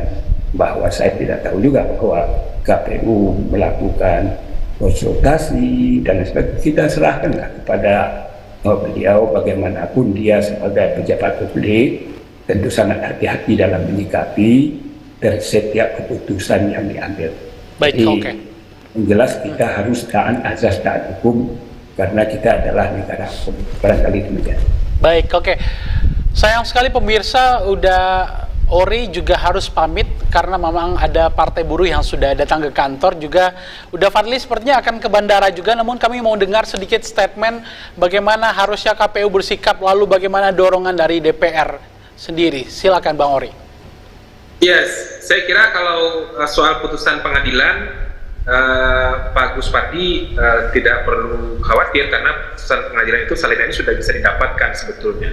bahwa saya tidak tahu juga bahwa KPU melakukan konsultasi dan sebagainya. Kita serahkanlah kepada beliau, bagaimanapun dia sebagai pejabat publik tentu sangat hati-hati dalam menyikapi setiap keputusan yang diambil. Baik, oke. Yang jelas kita harus taat azas taat hukum karena kita adalah negara hukum. Barangkali demikian. Baik, oke. Sayang sekali pemirsa, Ori juga harus pamit karena memang ada partai buruh yang sudah datang ke kantor juga. Udah Fadli sepertinya akan ke bandara juga, namun kami mau dengar sedikit statement bagaimana harusnya KPU bersikap, lalu bagaimana dorongan dari DPR sendiri. Silakan Bang Ori. Yes, saya kira kalau soal putusan pengadilan, Pak Gus Pardi tidak perlu khawatir karena putusan pengadilan itu salinannya sudah bisa didapatkan sebetulnya.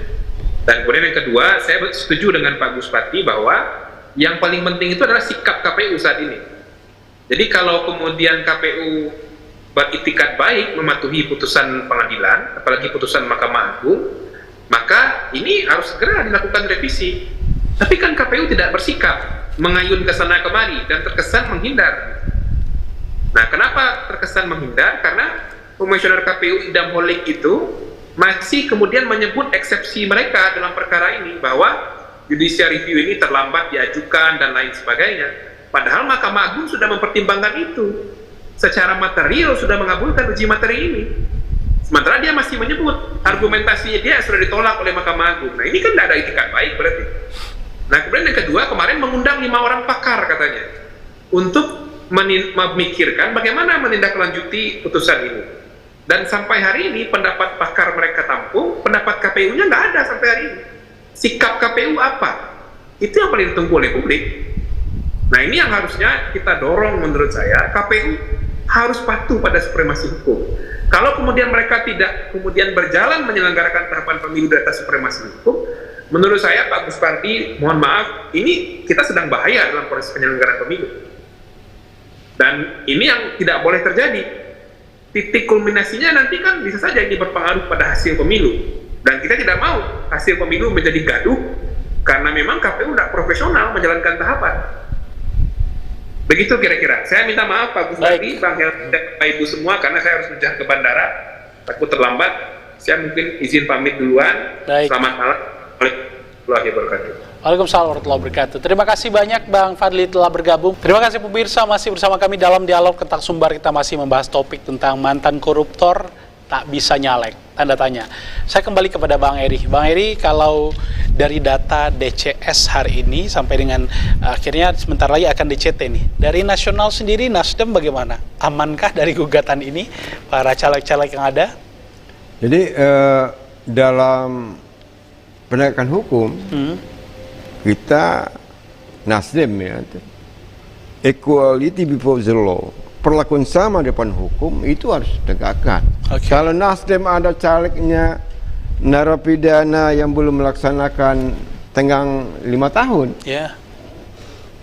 Dan kemudian yang kedua, saya setuju dengan Pak Gus Pardi bahwa yang paling penting itu adalah sikap KPU saat ini. Jadi kalau kemudian KPU beritikat baik mematuhi putusan pengadilan, apalagi putusan Mahkamah Agung, maka ini harus segera dilakukan revisi. Tapi kan KPU tidak bersikap, mengayun ke sana kemari dan terkesan menghindar. Nah, kenapa terkesan menghindar? Karena Komisioner KPU Idam Holik itu masih kemudian menyebut eksepsi mereka dalam perkara ini bahwa judicial review ini terlambat diajukan dan lain sebagainya. Padahal Mahkamah Agung sudah mempertimbangkan itu. Secara material sudah mengabulkan uji materi ini. Sementara dia masih menyebut argumentasinya dia sudah ditolak oleh Mahkamah Agung. Nah, ini kan tidak ada itikat baik berarti. Nah, kemudian yang kedua, kemarin mengundang 5 orang pakar katanya untuk memikirkan bagaimana menindaklanjuti putusan ini. Dan sampai hari ini pendapat pakar mereka tampung, pendapat KPU-nya nggak ada sampai hari ini. Sikap KPU apa? Itu yang paling ditunggu oleh publik. Nah, ini yang harusnya kita dorong menurut saya. KPU harus patuh pada supremasi hukum. Kalau kemudian mereka tidak kemudian berjalan menyelenggarakan tahapan pemilu di atas supremasi hukum, menurut saya Pak Gus Pardi, mohon maaf, ini kita sedang bahaya dalam proses penyelenggaraan pemilu. Dan ini yang tidak boleh terjadi. Titik kulminasinya nanti kan bisa saja ini berpengaruh pada hasil pemilu. Dan kita tidak mau hasil pemilu menjadi gaduh karena memang KPU tidak profesional menjalankan tahapan. Begitu kira-kira. Saya minta maaf Pak Gus Pardi, Bang Helmi, dan Pak Ibu semua karena saya harus menjauh ke bandara, takut terlambat. Saya mungkin izin pamit duluan. Baik. Selamat malam. Warahmatullahi wabarakatuh. Waalaikumsalam warahmatullahi wabarakatuh. Terima kasih banyak Bang Fadli telah bergabung. Terima kasih pemirsa masih bersama kami dalam dialog Ketak Sumbar. Kita masih membahas topik tentang mantan koruptor tak bisa nyalek, tanda tanya. Saya kembali kepada Bang Eri. Bang Eri, kalau dari data DCS hari ini sampai dengan akhirnya sebentar lagi akan DCT nih. Dari nasional sendiri Nasdem bagaimana? Amankah dari gugatan ini para caleg-caleg yang ada? Jadi dalam penegakan hukum kita Nasdem ya, equality before the law, perlakuan sama depan hukum itu harus ditegakkan. Kalau Nasdem ada calegnya narapidana yang belum melaksanakan tenggang 5 tahun,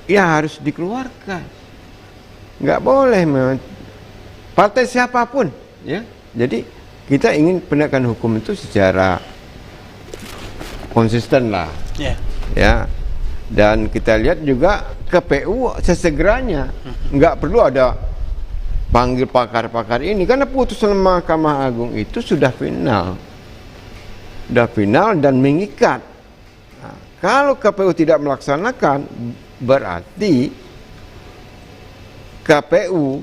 ya harus dikeluarkan. Nggak boleh partai siapapun, ya. Jadi kita ingin penegakan hukum itu secara konsisten lah, ya. Dan kita lihat juga KPU sesegeranya, nggak perlu ada panggil pakar-pakar ini, karena putusan Mahkamah Agung itu sudah final dan mengikat. Nah, kalau KPU tidak melaksanakan, berarti KPU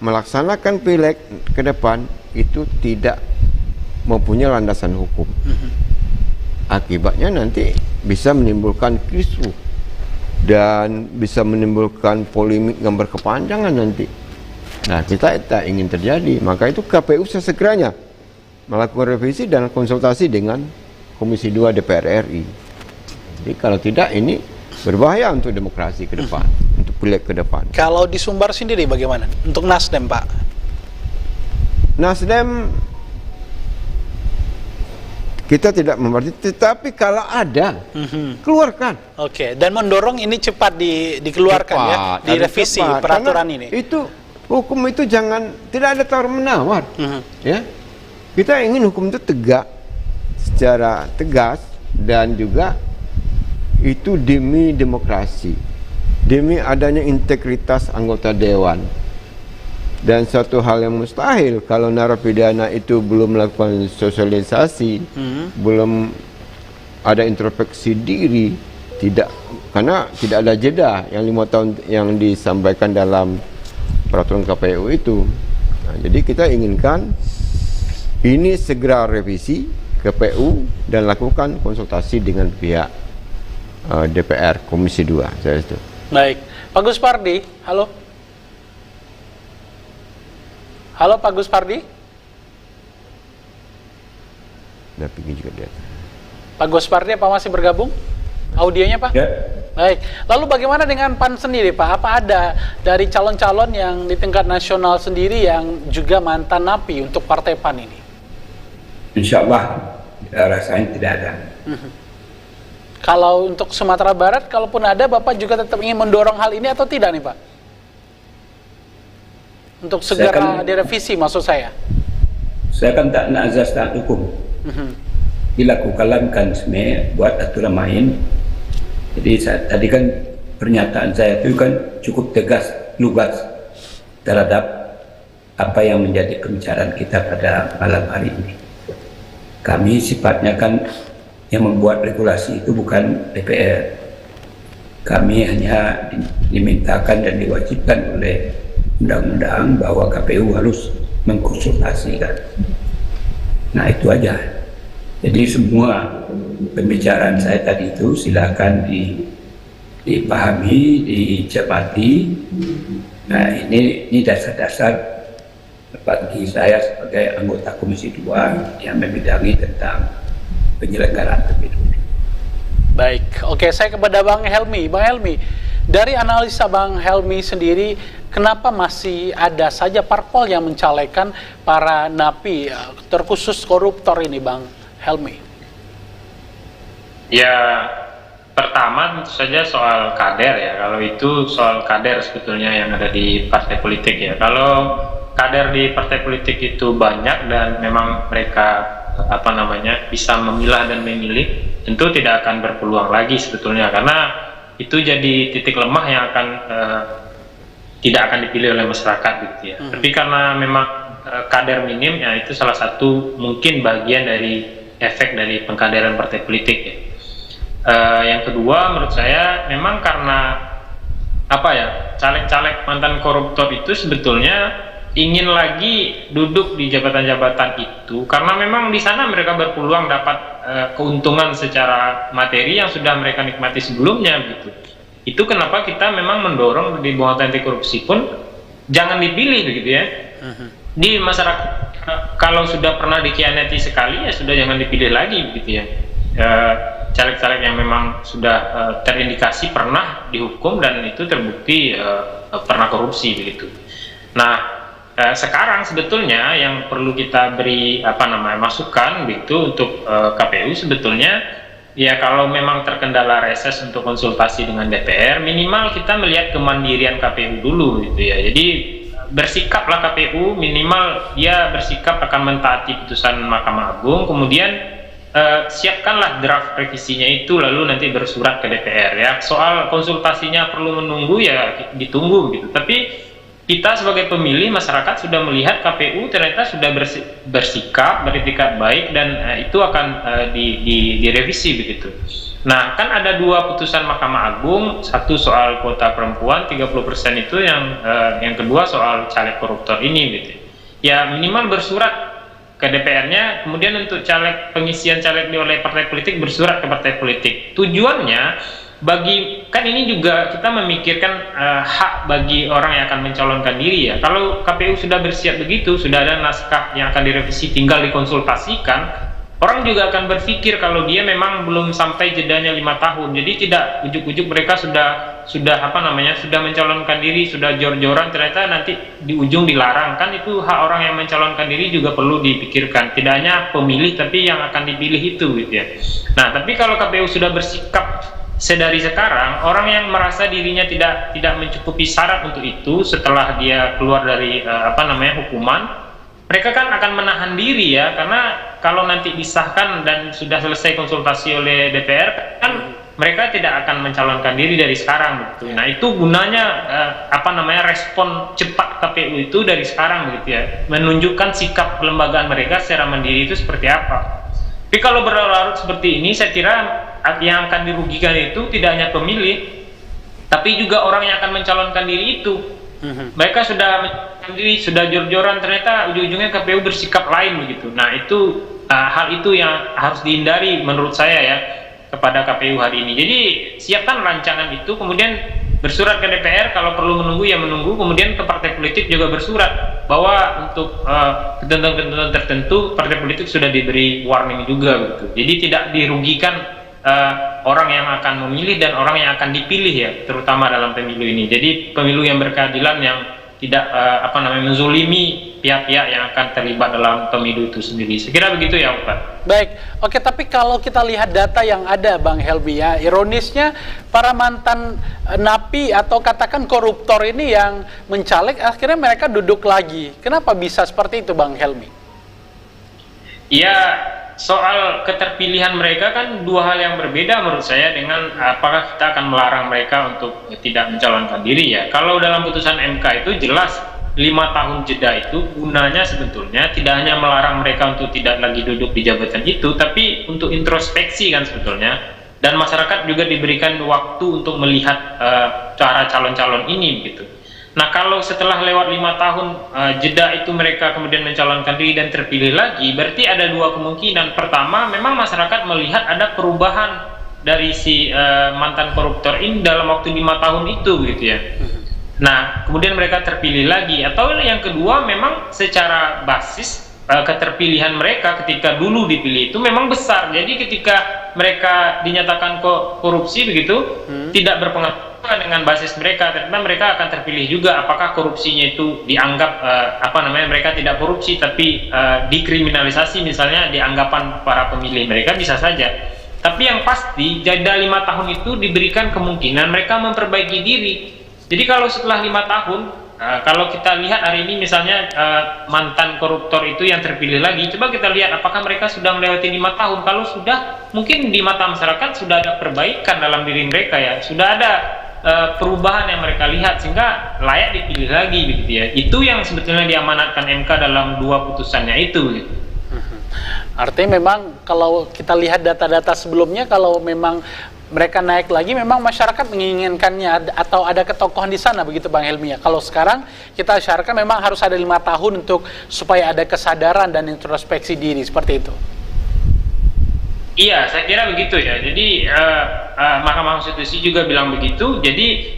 melaksanakan pileg ke depan itu tidak mempunyai landasan hukum. Akibatnya nanti bisa menimbulkan kisruh dan bisa menimbulkan polemik yang berkepanjangan nanti. Nah, kita tak ingin terjadi. Maka itu KPU sesegeranya melakukan revisi dan konsultasi dengan Komisi 2 DPR RI. Jadi kalau tidak, ini berbahaya untuk demokrasi ke depan, untuk pileg ke depan. Kalau di Sumbar sendiri bagaimana? Untuk Nasdem, Pak? Nasdem kita tidak memberhenti, tetapi kalau ada, keluarkan. Dan mendorong ini cepat dikeluarkan, ya, direvisi peraturan ini. Itu hukum itu tidak ada tawar-menawar, ya. Kita ingin hukum itu tegak, secara tegas, dan juga itu demi demokrasi, demi adanya integritas anggota dewan. Dan satu hal yang mustahil kalau narapidana itu belum melakukan sosialisasi, belum ada introspeksi diri, karena tidak ada jeda yang 5 tahun yang disampaikan dalam peraturan KPU itu. Nah, jadi kita inginkan ini segera revisi KPU dan lakukan konsultasi dengan pihak DPR Komisi 2. Saya itu. Baik, Pak Gus Pardi, halo. Halo Pak Gus Pardi. Nah, pingin juga dia. Pak Gus Pardi, apa masih bergabung? Audionya, Pak? Ya. Baik. Lalu bagaimana dengan PAN sendiri, Pak? Apa ada dari calon-calon yang di tingkat nasional sendiri yang juga mantan napi untuk partai PAN ini? Insya Allah rasanya tidak ada. Kalau untuk Sumatera Barat, kalaupun ada, Bapak juga tetap ingin mendorong hal ini atau tidak nih, Pak? Untuk segera direvisi, maksud saya. Saya kan tak nak azas tak hukum. Dilakukan kan sebenarnya buat aturan main. Jadi tadi kan pernyataan saya itu kan cukup tegas, lugas terhadap apa yang menjadi pembicaraan kita pada malam hari ini. Kami sifatnya kan yang membuat regulasi itu bukan DPR. Kami hanya dimintakan dan diwajibkan oleh undang-undang bahwa KPU harus mengkonsultasikan. Nah, itu aja. Jadi semua pembicaraan saya tadi itu silakan dipahami, dicermati. Nah, ini dasar-dasar bagi saya sebagai anggota Komisi 2 yang membidangi tentang penyelenggaraan pemilu. Baik, oke, saya kepada Bang Helmi. Bang Helmi, dari analisa Bang Helmi sendiri, kenapa masih ada saja parpol yang mencalekkan para napi, terkhusus koruptor ini, Bang Helmi? Ya, pertama tentu saja soal kader ya. Kalau itu soal kader sebetulnya yang ada di partai politik ya. Kalau kader di partai politik itu banyak dan memang mereka bisa memilah dan memilih, tentu tidak akan berpeluang lagi sebetulnya, karena itu jadi titik lemah yang akan tidak akan dipilih oleh masyarakat gitu ya. Tapi karena memang kader minim ya, itu salah satu mungkin bagian dari efek dari pengkaderan partai politik ya. Yang kedua menurut saya memang karena caleg-caleg mantan koruptor itu sebetulnya ingin lagi duduk di jabatan-jabatan itu karena memang di sana mereka berpeluang dapat keuntungan secara materi yang sudah mereka nikmati sebelumnya gitu. Itu kenapa kita memang mendorong di bawah anti korupsi pun jangan dipilih begitu ya. Di masyarakat kalau sudah pernah dikhianati sekali ya sudah jangan dipilih lagi begitu ya. caleg-caleg yang memang sudah terindikasi pernah dihukum dan itu terbukti pernah korupsi begitu. Nah, sekarang sebetulnya yang perlu kita beri masukan gitu untuk KPU sebetulnya ya, kalau memang terkendala reses untuk konsultasi dengan DPR, minimal kita melihat kemandirian KPU dulu gitu ya. Jadi bersikaplah KPU, minimal dia bersikap akan mentaati putusan Mahkamah Agung, kemudian siapkanlah draft revisinya itu, lalu nanti bersurat ke DPR ya. Soal konsultasinya perlu menunggu ya ditunggu gitu. Tapi kita sebagai pemilih, masyarakat sudah melihat KPU ternyata sudah bersikap, beretikat baik, dan itu akan direvisi begitu. Nah, kan ada 2 putusan Mahkamah Agung, satu soal kuota perempuan 30% itu, yang kedua soal caleg koruptor ini gitu. Ya minimal bersurat ke DPR-nya, kemudian untuk pengisian caleg oleh partai politik bersurat ke partai politik. Tujuannya kan ini juga kita memikirkan hak bagi orang yang akan mencalonkan diri ya. Kalau KPU sudah bersiap begitu, sudah ada naskah yang akan direvisi, tinggal dikonsultasikan, orang juga akan berpikir kalau dia memang belum sampai jedanya 5 tahun, jadi tidak ujuk-ujuk mereka sudah mencalonkan diri, sudah jor-joran, ternyata nanti di ujung dilarang. Kan itu hak orang yang mencalonkan diri juga perlu dipikirkan, tidak hanya pemilih tapi yang akan dipilih itu gitu ya. Nah, tapi kalau KPU sudah bersikap sedari sekarang, orang yang merasa dirinya tidak mencukupi syarat untuk itu setelah dia keluar dari hukuman, mereka kan akan menahan diri ya, karena kalau nanti disahkan dan sudah selesai konsultasi oleh DPR kan mereka tidak akan mencalonkan diri dari sekarang gitu. Nah, itu gunanya respon cepat KPU itu dari sekarang gitu ya, menunjukkan sikap kelembagaan mereka secara mandiri itu seperti apa. Tapi kalau berlarut seperti ini, saya kira yang akan dirugikan itu tidak hanya pemilih, tapi juga orang yang akan mencalonkan diri itu. Mereka sudah mencalonkan diri, sudah jor-joran, ternyata ujung-ujungnya KPU bersikap lain begitu. Nah, itu hal itu yang harus dihindari menurut saya ya kepada KPU hari ini. Jadi siapkan rancangan itu, kemudian bersurat ke DPR, kalau perlu menunggu ya menunggu, kemudian ke partai politik juga bersurat bahwa untuk ketentuan-ketentuan tertentu partai politik sudah diberi warning juga gitu. Jadi tidak dirugikan orang yang akan memilih dan orang yang akan dipilih ya, terutama dalam pemilu ini. Jadi pemilu yang berkeadilan, yang tidak menzolimi pihak-pihak yang akan terlibat dalam pemilu itu sendiri. Saya kira begitu ya, Pak. Baik, oke, tapi kalau kita lihat data yang ada, Bang Helmi ya, ironisnya para mantan napi atau katakan koruptor ini yang mencaleg, akhirnya mereka duduk lagi. Kenapa bisa seperti itu, Bang Helmi? Ya, soal keterpilihan mereka kan 2 hal yang berbeda menurut saya dengan apakah kita akan melarang mereka untuk tidak mencalonkan diri ya. Kalau dalam putusan MK itu jelas 5 tahun jeda itu gunanya sebetulnya tidak hanya melarang mereka untuk tidak lagi duduk di jabatan itu, tapi untuk introspeksi kan sebetulnya, dan masyarakat juga diberikan waktu untuk melihat cara calon-calon ini gitu. Nah, kalau setelah lewat 5 tahun jeda itu mereka kemudian mencalonkan diri dan terpilih lagi, berarti ada 2 kemungkinan. Pertama, memang masyarakat melihat ada perubahan dari si mantan koruptor ini dalam waktu 5 tahun itu gitu ya. Nah, kemudian mereka terpilih lagi. Atau yang kedua, memang secara basis keterpilihan mereka ketika dulu dipilih itu memang besar. Jadi ketika mereka dinyatakan korupsi begitu, tidak berpengaruh dengan basis mereka, ternyata mereka akan terpilih juga. Apakah korupsinya itu dianggap mereka tidak korupsi tapi dikriminalisasi misalnya di anggapan para pemilih mereka, bisa saja. Tapi yang pasti jeda 5 tahun itu diberikan kemungkinan mereka memperbaiki diri. Jadi kalau setelah 5 tahun, kalau kita lihat hari ini misalnya mantan koruptor itu yang terpilih lagi, coba kita lihat apakah mereka sudah melewati 5 tahun. Kalau sudah, mungkin di mata masyarakat sudah ada perbaikan dalam diri mereka ya, sudah ada perubahan yang mereka lihat sehingga layak dipilih lagi begitu ya. Itu yang sebetulnya diamanatkan MK dalam 2 putusannya itu gitu. Artinya memang kalau kita lihat data-data sebelumnya, kalau memang mereka naik lagi, memang masyarakat menginginkannya atau ada ketokohan di sana begitu, Bang Helmi ya. Kalau sekarang kita syaratkan memang harus ada 5 tahun untuk supaya ada kesadaran dan introspeksi diri seperti itu. Iya, saya kira begitu ya. Jadi Mahkamah Konstitusi juga bilang begitu. Jadi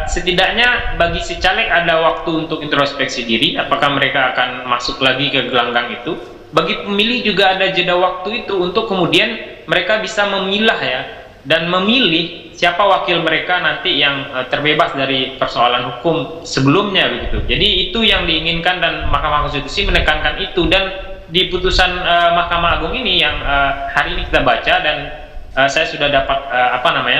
setidaknya bagi si caleg ada waktu untuk introspeksi diri, apakah mereka akan masuk lagi ke gelanggang itu. Bagi pemilih juga ada jeda waktu itu untuk kemudian mereka bisa memilah ya, dan memilih siapa wakil mereka nanti yang terbebas dari persoalan hukum sebelumnya begitu. Jadi itu yang diinginkan dan Mahkamah Konstitusi menekankan itu, dan di putusan Mahkamah Agung ini yang hari ini kita baca, dan saya sudah dapat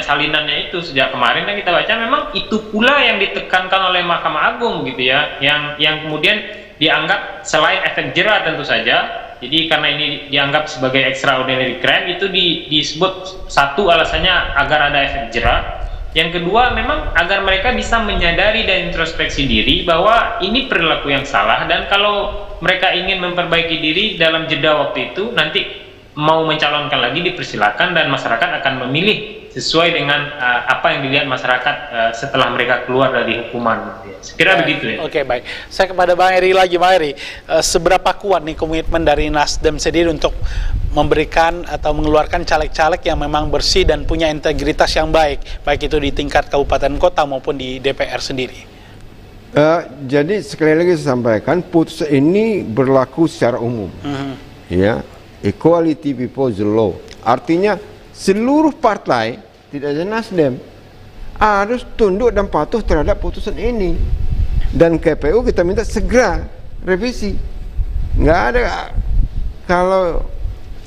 salinannya itu sejak kemarin yang kita baca, memang itu pula yang ditekankan oleh Mahkamah Agung gitu ya, yang kemudian dianggap selain efek jera tentu saja. Jadi karena ini dianggap sebagai extraordinary crime, itu disebut satu alasannya agar ada efek jera. Yang kedua memang agar mereka bisa menyadari dan introspeksi diri bahwa ini perilaku yang salah, dan kalau mereka ingin memperbaiki diri dalam jeda waktu itu, nanti mau mencalonkan lagi dipersilakan, dan masyarakat akan memilih sesuai dengan apa yang dilihat masyarakat setelah mereka keluar dari hukuman. Sekira begitu ya. Oke, baik. Saya kepada Bang Eri lagi, Bang Eri, seberapa kuat nih komitmen dari Nasdem sendiri untuk memberikan atau mengeluarkan caleg-caleg yang memang bersih dan punya integritas yang baik itu di tingkat kabupaten kota maupun di DPR sendiri? Jadi sekali lagi saya sampaikan, putusan ini berlaku secara umum. Ya, equality before the law. Artinya seluruh partai, tidak ada Nasdem, harus tunduk dan patuh terhadap putusan ini. Dan KPU kita minta segera revisi. Nggak ada, kalau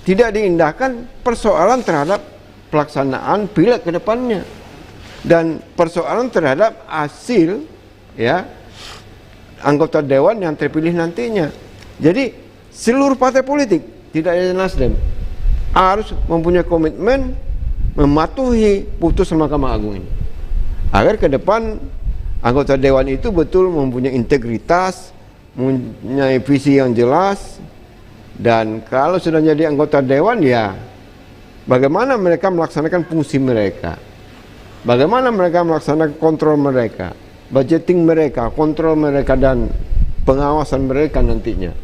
tidak diindahkan, persoalan terhadap pelaksanaan pileg ke depannya, dan persoalan terhadap hasil ya anggota dewan yang terpilih nantinya. Jadi seluruh partai politik, tidak ada Nasdem, harus mempunyai komitmen mematuhi putusan Mahkamah Agung ini, agar ke depan anggota dewan itu betul mempunyai integritas, mempunyai visi yang jelas. Dan kalau sudah jadi anggota dewan, ya bagaimana mereka melaksanakan fungsi mereka, bagaimana mereka melaksanakan kontrol mereka, budgeting mereka, kontrol mereka, dan pengawasan mereka nantinya.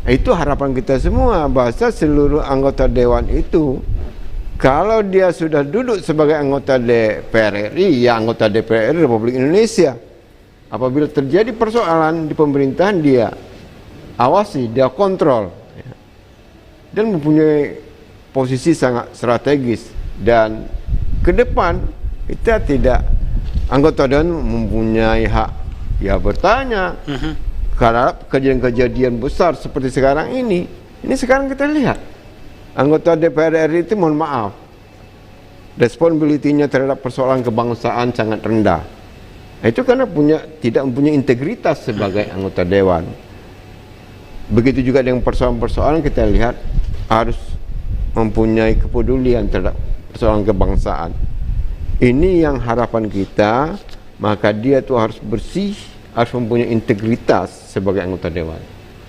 Itu harapan kita semua, bahwa seluruh anggota dewan itu, kalau dia sudah duduk sebagai anggota DPR RI, ya anggota DPR Republik Indonesia, apabila terjadi persoalan di pemerintahan, dia awasi, dia kontrol, ya, dan mempunyai posisi sangat strategis. Dan ke depan kita tidak, anggota dewan mempunyai hak ya bertanya. Karena kejadian-kejadian besar seperti sekarang ini sekarang kita lihat anggota DPR RI itu, mohon maaf, responsibility-nya terhadap persoalan kebangsaan sangat rendah. Itu karena tidak mempunyai integritas sebagai anggota dewan. Begitu juga dengan persoalan-persoalan kita lihat harus mempunyai kepedulian terhadap persoalan kebangsaan. Ini yang harapan kita, maka dia tuh harus bersih, harus mempunyai integritas sebagai anggota dewan.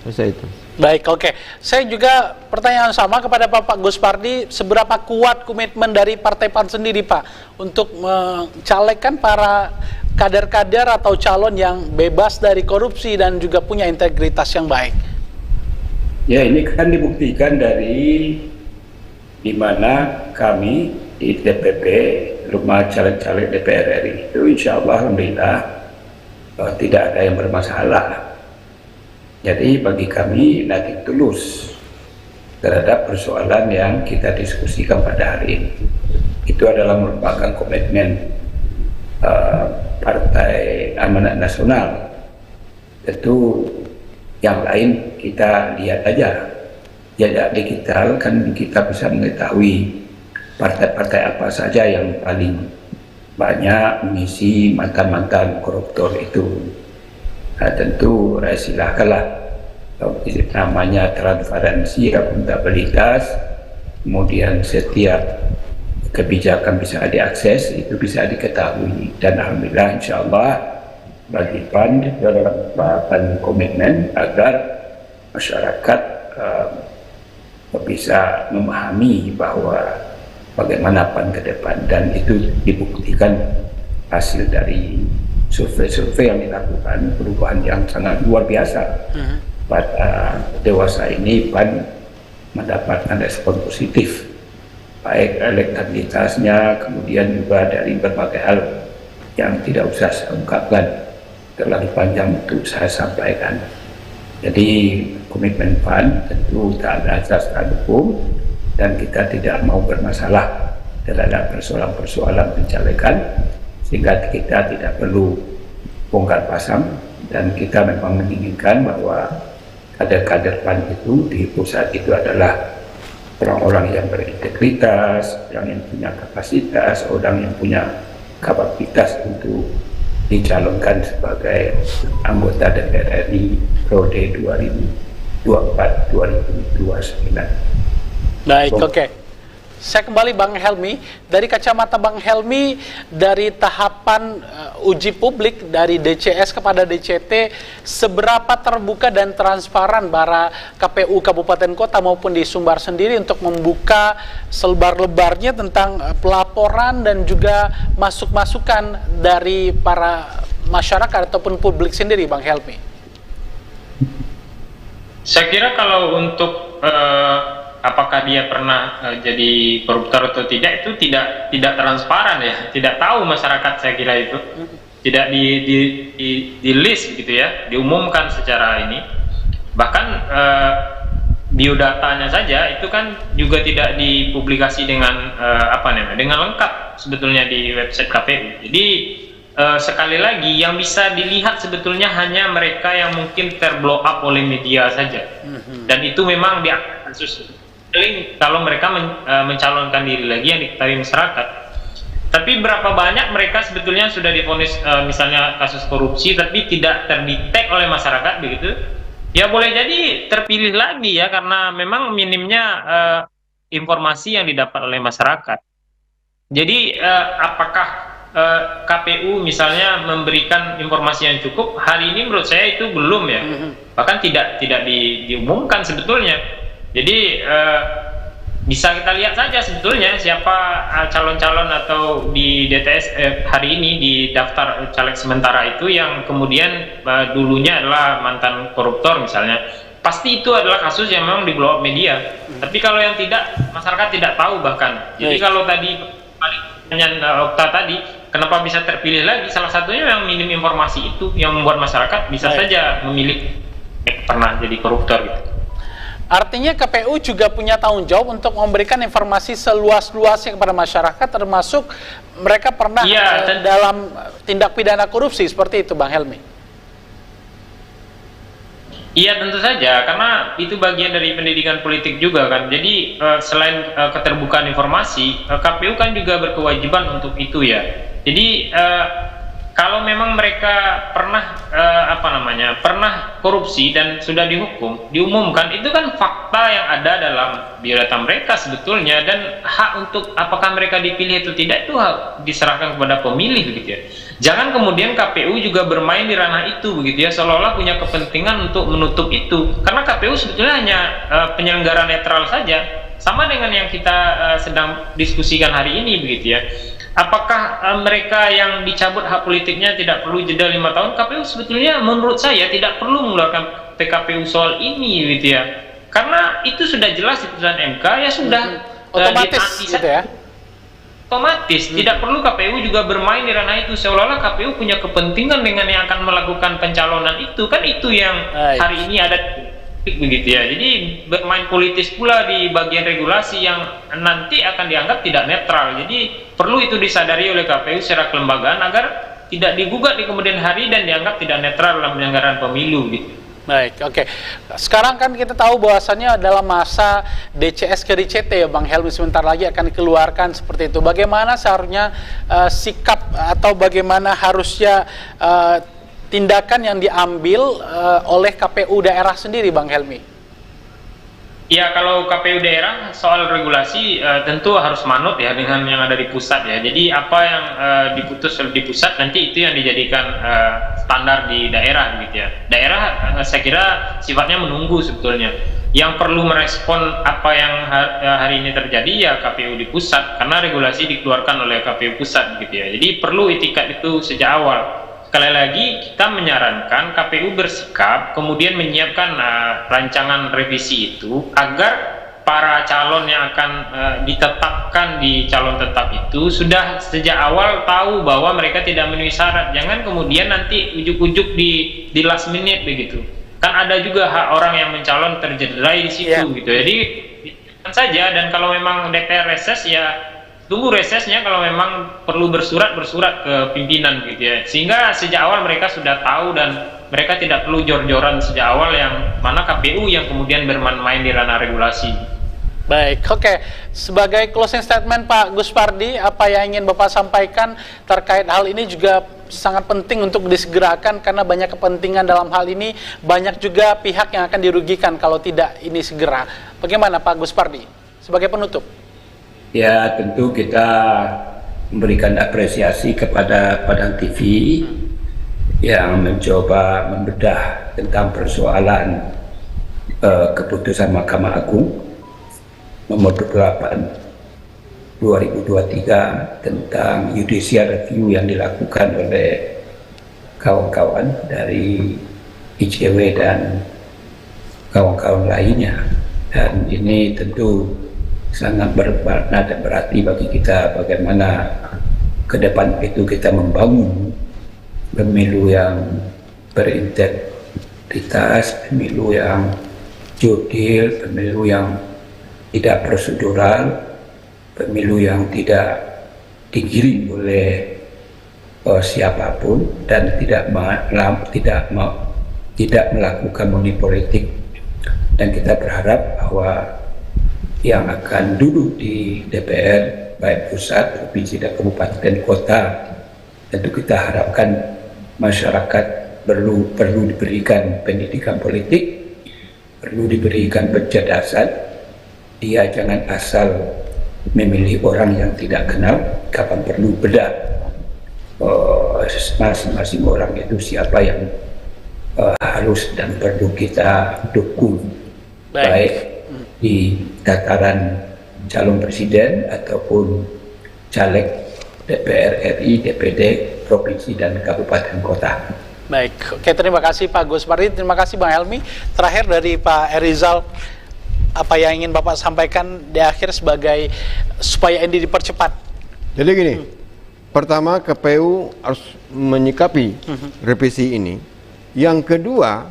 Selesai itu. Baik, oke. Saya juga pertanyaan sama kepada Bapak Gus Pardi, seberapa kuat komitmen dari Partai PAN sendiri, Pak, untuk mencalekkan para kader-kader atau calon yang bebas dari korupsi dan juga punya integritas yang baik? Ya, ini kan dibuktikan dari di mana kami di DPP, rumah caleg-caleg DPR RI itu, insya Allah, alhamdulillah, tidak ada yang bermasalah. Jadi bagi kami nating tulus terhadap persoalan yang kita diskusikan pada hari ini. Itu adalah merupakan komitmen Partai Amanat Nasional. Tentu yang lain kita lihat aja. Jejak digital kan kita bisa mengetahui partai-partai apa saja yang paling banyak mengisi mantan-mantan koruptor itu. Nah, tentu silakanlah, namanya transparansi, akuntabilitas, kemudian setiap kebijakan bisa diakses, itu bisa diketahui. Dan alhamdulillah, insya Allah bagi PAN dalam komitmen agar masyarakat bisa memahami bahwa bagaimana PAN ke depan, dan itu dibuktikan hasil dari survei yang dilakukan, perubahan yang sangat luar biasa. Pada dewasa ini PAN mendapatkan respon positif, baik elektabilitasnya, kemudian juga dari berbagai hal yang tidak usah saya ungkapkan, terlalu panjang untuk saya sampaikan. Jadi komitmen PAN tentu taat asas dan hukum, dan kita tidak mau bermasalah terhadap persoalan-persoalan pencalekan, sehingga kita tidak perlu bongkar pasang, dan kita memang menginginkan bahwa kader-kader PAN itu di pusat itu adalah orang-orang yang berintegritas, orang yang punya kapasitas, orang yang punya kapasitas untuk dicalonkan sebagai anggota DPR RI periode 2024-2029. Baik, oke. Saya kembali Bang Helmy, dari kacamata Bang Helmy, dari tahapan uji publik dari DCS kepada DCT, seberapa terbuka dan transparan para KPU Kabupaten Kota maupun di Sumbar sendiri untuk membuka selebar-lebarnya tentang pelaporan dan juga masukan dari para masyarakat ataupun publik sendiri, Bang Helmy? Saya kira kalau untuk apakah dia pernah jadi koruptor atau tidak, itu tidak transparan ya, tidak tahu masyarakat, saya kira itu tidak di list gitu ya, diumumkan secara ini. Bahkan biodatanya saja itu kan juga tidak dipublikasi dengan dengan lengkap sebetulnya di website KPU. Jadi sekali lagi yang bisa dilihat sebetulnya hanya mereka yang mungkin terblow up oleh media saja, dan itu memang diangkat kasus kalau mereka mencalonkan diri lagi yang diketahui masyarakat. Tapi berapa banyak mereka sebetulnya sudah divonis misalnya kasus korupsi tapi tidak terdetek oleh masyarakat begitu, ya boleh jadi terpilih lagi ya, karena memang minimnya informasi yang didapat oleh masyarakat. Jadi apakah KPU misalnya memberikan informasi yang cukup? Hari ini menurut saya itu belum ya, bahkan tidak diumumkan sebetulnya. Jadi bisa kita lihat saja sebetulnya siapa calon-calon atau di DTS hari ini di daftar caleg sementara itu yang kemudian dulunya adalah mantan koruptor misalnya. Pasti itu adalah kasus yang memang di blow up media. Tapi kalau yang tidak, masyarakat tidak tahu bahkan. Jadi kalau tadi pertanyaan Okta tadi, kenapa bisa terpilih lagi? Salah satunya yang minim informasi itu yang membuat masyarakat bisa saja memilih pernah jadi koruptor gitu. Artinya KPU juga punya tanggung jawab untuk memberikan informasi seluas-luasnya kepada masyarakat, termasuk mereka pernah dalam tindak pidana korupsi, seperti itu Bang Helmy? Iya tentu saja, karena itu bagian dari pendidikan politik juga kan. Jadi selain keterbukaan informasi, KPU kan juga berkewajiban untuk itu ya. Jadi kalau memang mereka pernah pernah korupsi dan sudah diumumkan, itu kan fakta yang ada dalam biodata mereka sebetulnya, dan hak untuk apakah mereka dipilih atau tidak itu hak diserahkan kepada pemilih begitu ya. Jangan kemudian KPU juga bermain di ranah itu begitu ya, seolah-olah punya kepentingan untuk menutup itu, karena KPU sebetulnya hanya penyelenggara netral saja, sama dengan yang kita sedang diskusikan hari ini begitu ya. Apakah mereka yang dicabut hak politiknya tidak perlu jeda 5 tahun? KPU sebetulnya menurut saya tidak perlu mengeluarkan PKPU soal ini gitu ya, karena itu sudah jelas di putusan MK ya, sudah otomatis gitu ya. Otomatis tidak perlu KPU juga bermain di ranah itu, seolah-olah KPU punya kepentingan dengan yang akan melakukan pencalonan itu, kan itu yang hari ini ada begitu ya. Jadi bermain politis pula di bagian regulasi yang nanti akan dianggap tidak netral. Jadi perlu itu disadari oleh KPU secara kelembagaan agar tidak digugat di kemudian hari dan dianggap tidak netral dalam penyelenggaraan pemilu gitu. Baik, oke. Sekarang kan kita tahu bahwasannya dalam masa DCS ke DCT ya Bang Helmy, sebentar lagi akan dikeluarkan seperti itu. Bagaimana seharusnya sikap atau bagaimana harusnya tindakan yang diambil oleh KPU daerah sendiri Bang Helmy? Ya, kalau KPU daerah soal regulasi tentu harus manut ya dengan yang ada di pusat ya. Jadi apa yang diputus di pusat nanti itu yang dijadikan standar di daerah gitu ya. Daerah saya kira sifatnya menunggu sebetulnya. Yang perlu merespon apa yang hari ini terjadi ya KPU di pusat, karena regulasi dikeluarkan oleh KPU pusat gitu ya. Jadi perlu itikat itu sejak awal. Sekali lagi kita menyarankan KPU bersikap kemudian menyiapkan rancangan revisi itu agar para calon yang akan ditetapkan di calon tetap itu sudah sejak awal tahu bahwa mereka tidak memenuhi syarat. Jangan kemudian nanti ujuk-ujuk di last minute begitu. Kan ada juga hak orang yang mencalon tercederai di situ gitu. Jadi saja, dan kalau memang DPR reses ya tunggu resesnya, kalau memang perlu bersurat ke pimpinan gitu ya, sehingga sejak awal mereka sudah tahu dan mereka tidak perlu jor-joran sejak awal yang mana KPU yang kemudian bermain-main di ranah regulasi. Baik, oke. Sebagai closing statement Pak Gus Pardi, apa yang ingin Bapak sampaikan terkait hal ini juga sangat penting untuk disegerakan karena banyak kepentingan dalam hal ini, banyak juga pihak yang akan dirugikan kalau tidak ini segera. Bagaimana Pak Gus Pardi sebagai penutup? Ya, tentu kita memberikan apresiasi kepada Padang TV yang mencoba membedah tentang persoalan keputusan Mahkamah Agung nomor 28 2023 tentang judicial review yang dilakukan oleh kawan-kawan dari ICW dan kawan-kawan lainnya, dan ini tentu sangat bermakna dan berarti bagi kita bagaimana ke depan itu kita membangun pemilu yang berintegritas, pemilu yang jurdil, pemilu yang tidak prosedural, pemilu yang tidak digiring oleh siapapun dan tidak melakukan money politik. Dan kita berharap bahwa yang akan duduk di DPR baik pusat, provinsi dan kabupaten kota, tentu kita harapkan masyarakat perlu diberikan pendidikan politik, perlu diberikan pencerdasan. Dia jangan asal memilih orang yang tidak kenal, kapan perlu bedah masing-masing orang itu siapa yang harus dan perlu kita dukung, baik di tataran calon presiden ataupun caleg DPR RI, DPD, provinsi dan kabupaten kota. Baik, oke, terima kasih Pak Gus Pardi, terima kasih Bang Helmi. Terakhir dari Pak Erizal, apa yang ingin Bapak sampaikan di akhir sebagai supaya ini dipercepat? Jadi gini, pertama KPU harus menyikapi revisi ini. Yang kedua,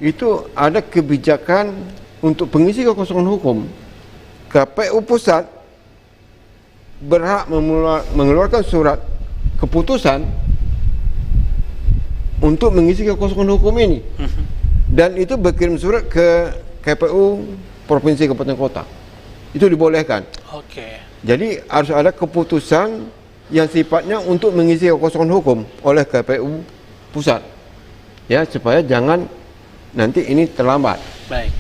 itu ada kebijakan untuk pengisi kekosongan hukum. KPU pusat berhak mengeluarkan surat keputusan untuk mengisi kekosongan hukum ini. Dan itu berkirim surat ke KPU provinsi kabupaten kota. Itu dibolehkan. Oke. Jadi harus ada keputusan yang sifatnya untuk mengisi kekosongan hukum oleh KPU pusat. Ya, supaya jangan nanti ini terlambat. Baik.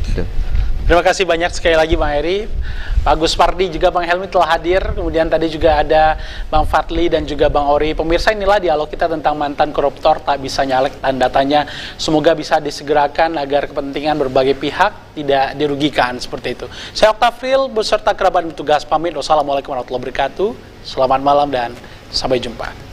Terima kasih banyak sekali lagi Bang Heri. Pak Gus Pardi juga Bang Helmi telah hadir. Kemudian tadi juga ada Bang Fadli dan juga Bang Ori. Pemirsa, inilah dialog kita tentang mantan koruptor tak bisa nyalek, tanda tanya. Semoga bisa disegerakan agar kepentingan berbagai pihak tidak dirugikan seperti itu. Saya Oktafril beserta kerabat petugas pamit. Wassalamualaikum warahmatullahi wabarakatuh. Selamat malam dan sampai jumpa.